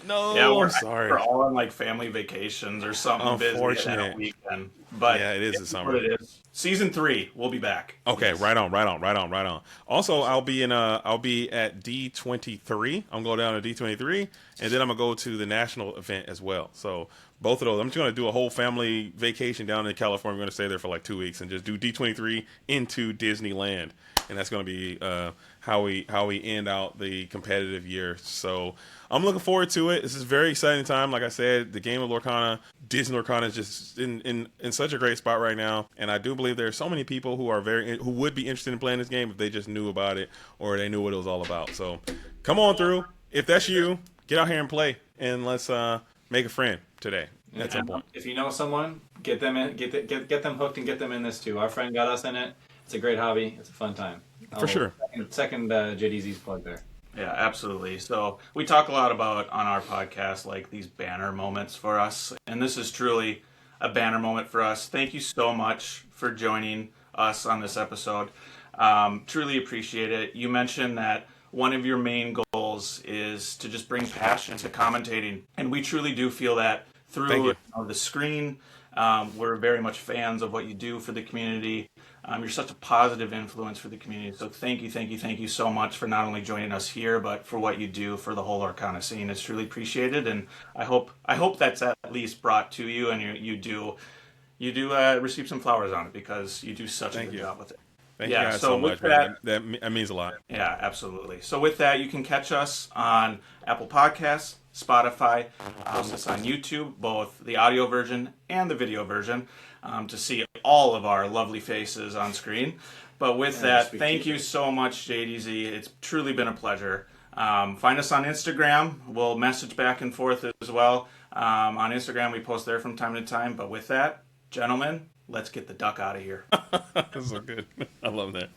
No, yeah, I'm sorry. We're all on like family vacations or something busy that weekend. But yeah, it is the summer. What it is. Season 3, we'll be back. Okay, right on. Also, I'll be at D23. I'm going down to D23, and then I'm gonna go to the national event as well. So both of those, I'm just gonna do a whole family vacation down in California. We're gonna stay there for like 2 weeks and just do D23 into Disneyland, and that's gonna be how we end out the competitive year. So I'm looking forward to it. This is a very exciting time. Like I said, the game of Lorcana, Disney Lorcana is just in such a great spot right now. And I do believe there are so many people who would be interested in playing this game if they just knew about it or they knew what it was all about. So come on through. If that's you, get out here and play, and let's make a friend today at some point. If you know someone, get them in, get them hooked and get them in this too. Our friend got us in it. It's a great hobby. It's a fun time. For sure. Second JDZ's plug there. Yeah, absolutely. So we talk a lot about on our podcast, like these banner moments for us. And this is truly a banner moment for us. Thank you so much for joining us on this episode. Truly appreciate it. You mentioned that one of your main goals is to just bring passion to commentating. And we truly do feel that through the screen. We're very much fans of what you do for the community. You're such a positive influence for the community. So thank you so much for not only joining us here, but for what you do for the whole Lorcana scene. It's truly appreciated, and I hope that's at least brought to you, and you do receive some flowers on it because you do such a good job with it. Thank you guys so much, man. That means a lot. Yeah, absolutely. So with that, you can catch us on Apple Podcasts, Spotify, post us on YouTube, both the audio version and the video version, to see all of our lovely faces on screen. But with that, thank you so much, JDZ. It's truly been a pleasure. Find us on Instagram. We'll message back and forth as well. On Instagram, we post there from time to time. But with that, gentlemen, let's get the duck out of here. That's so good. I love that.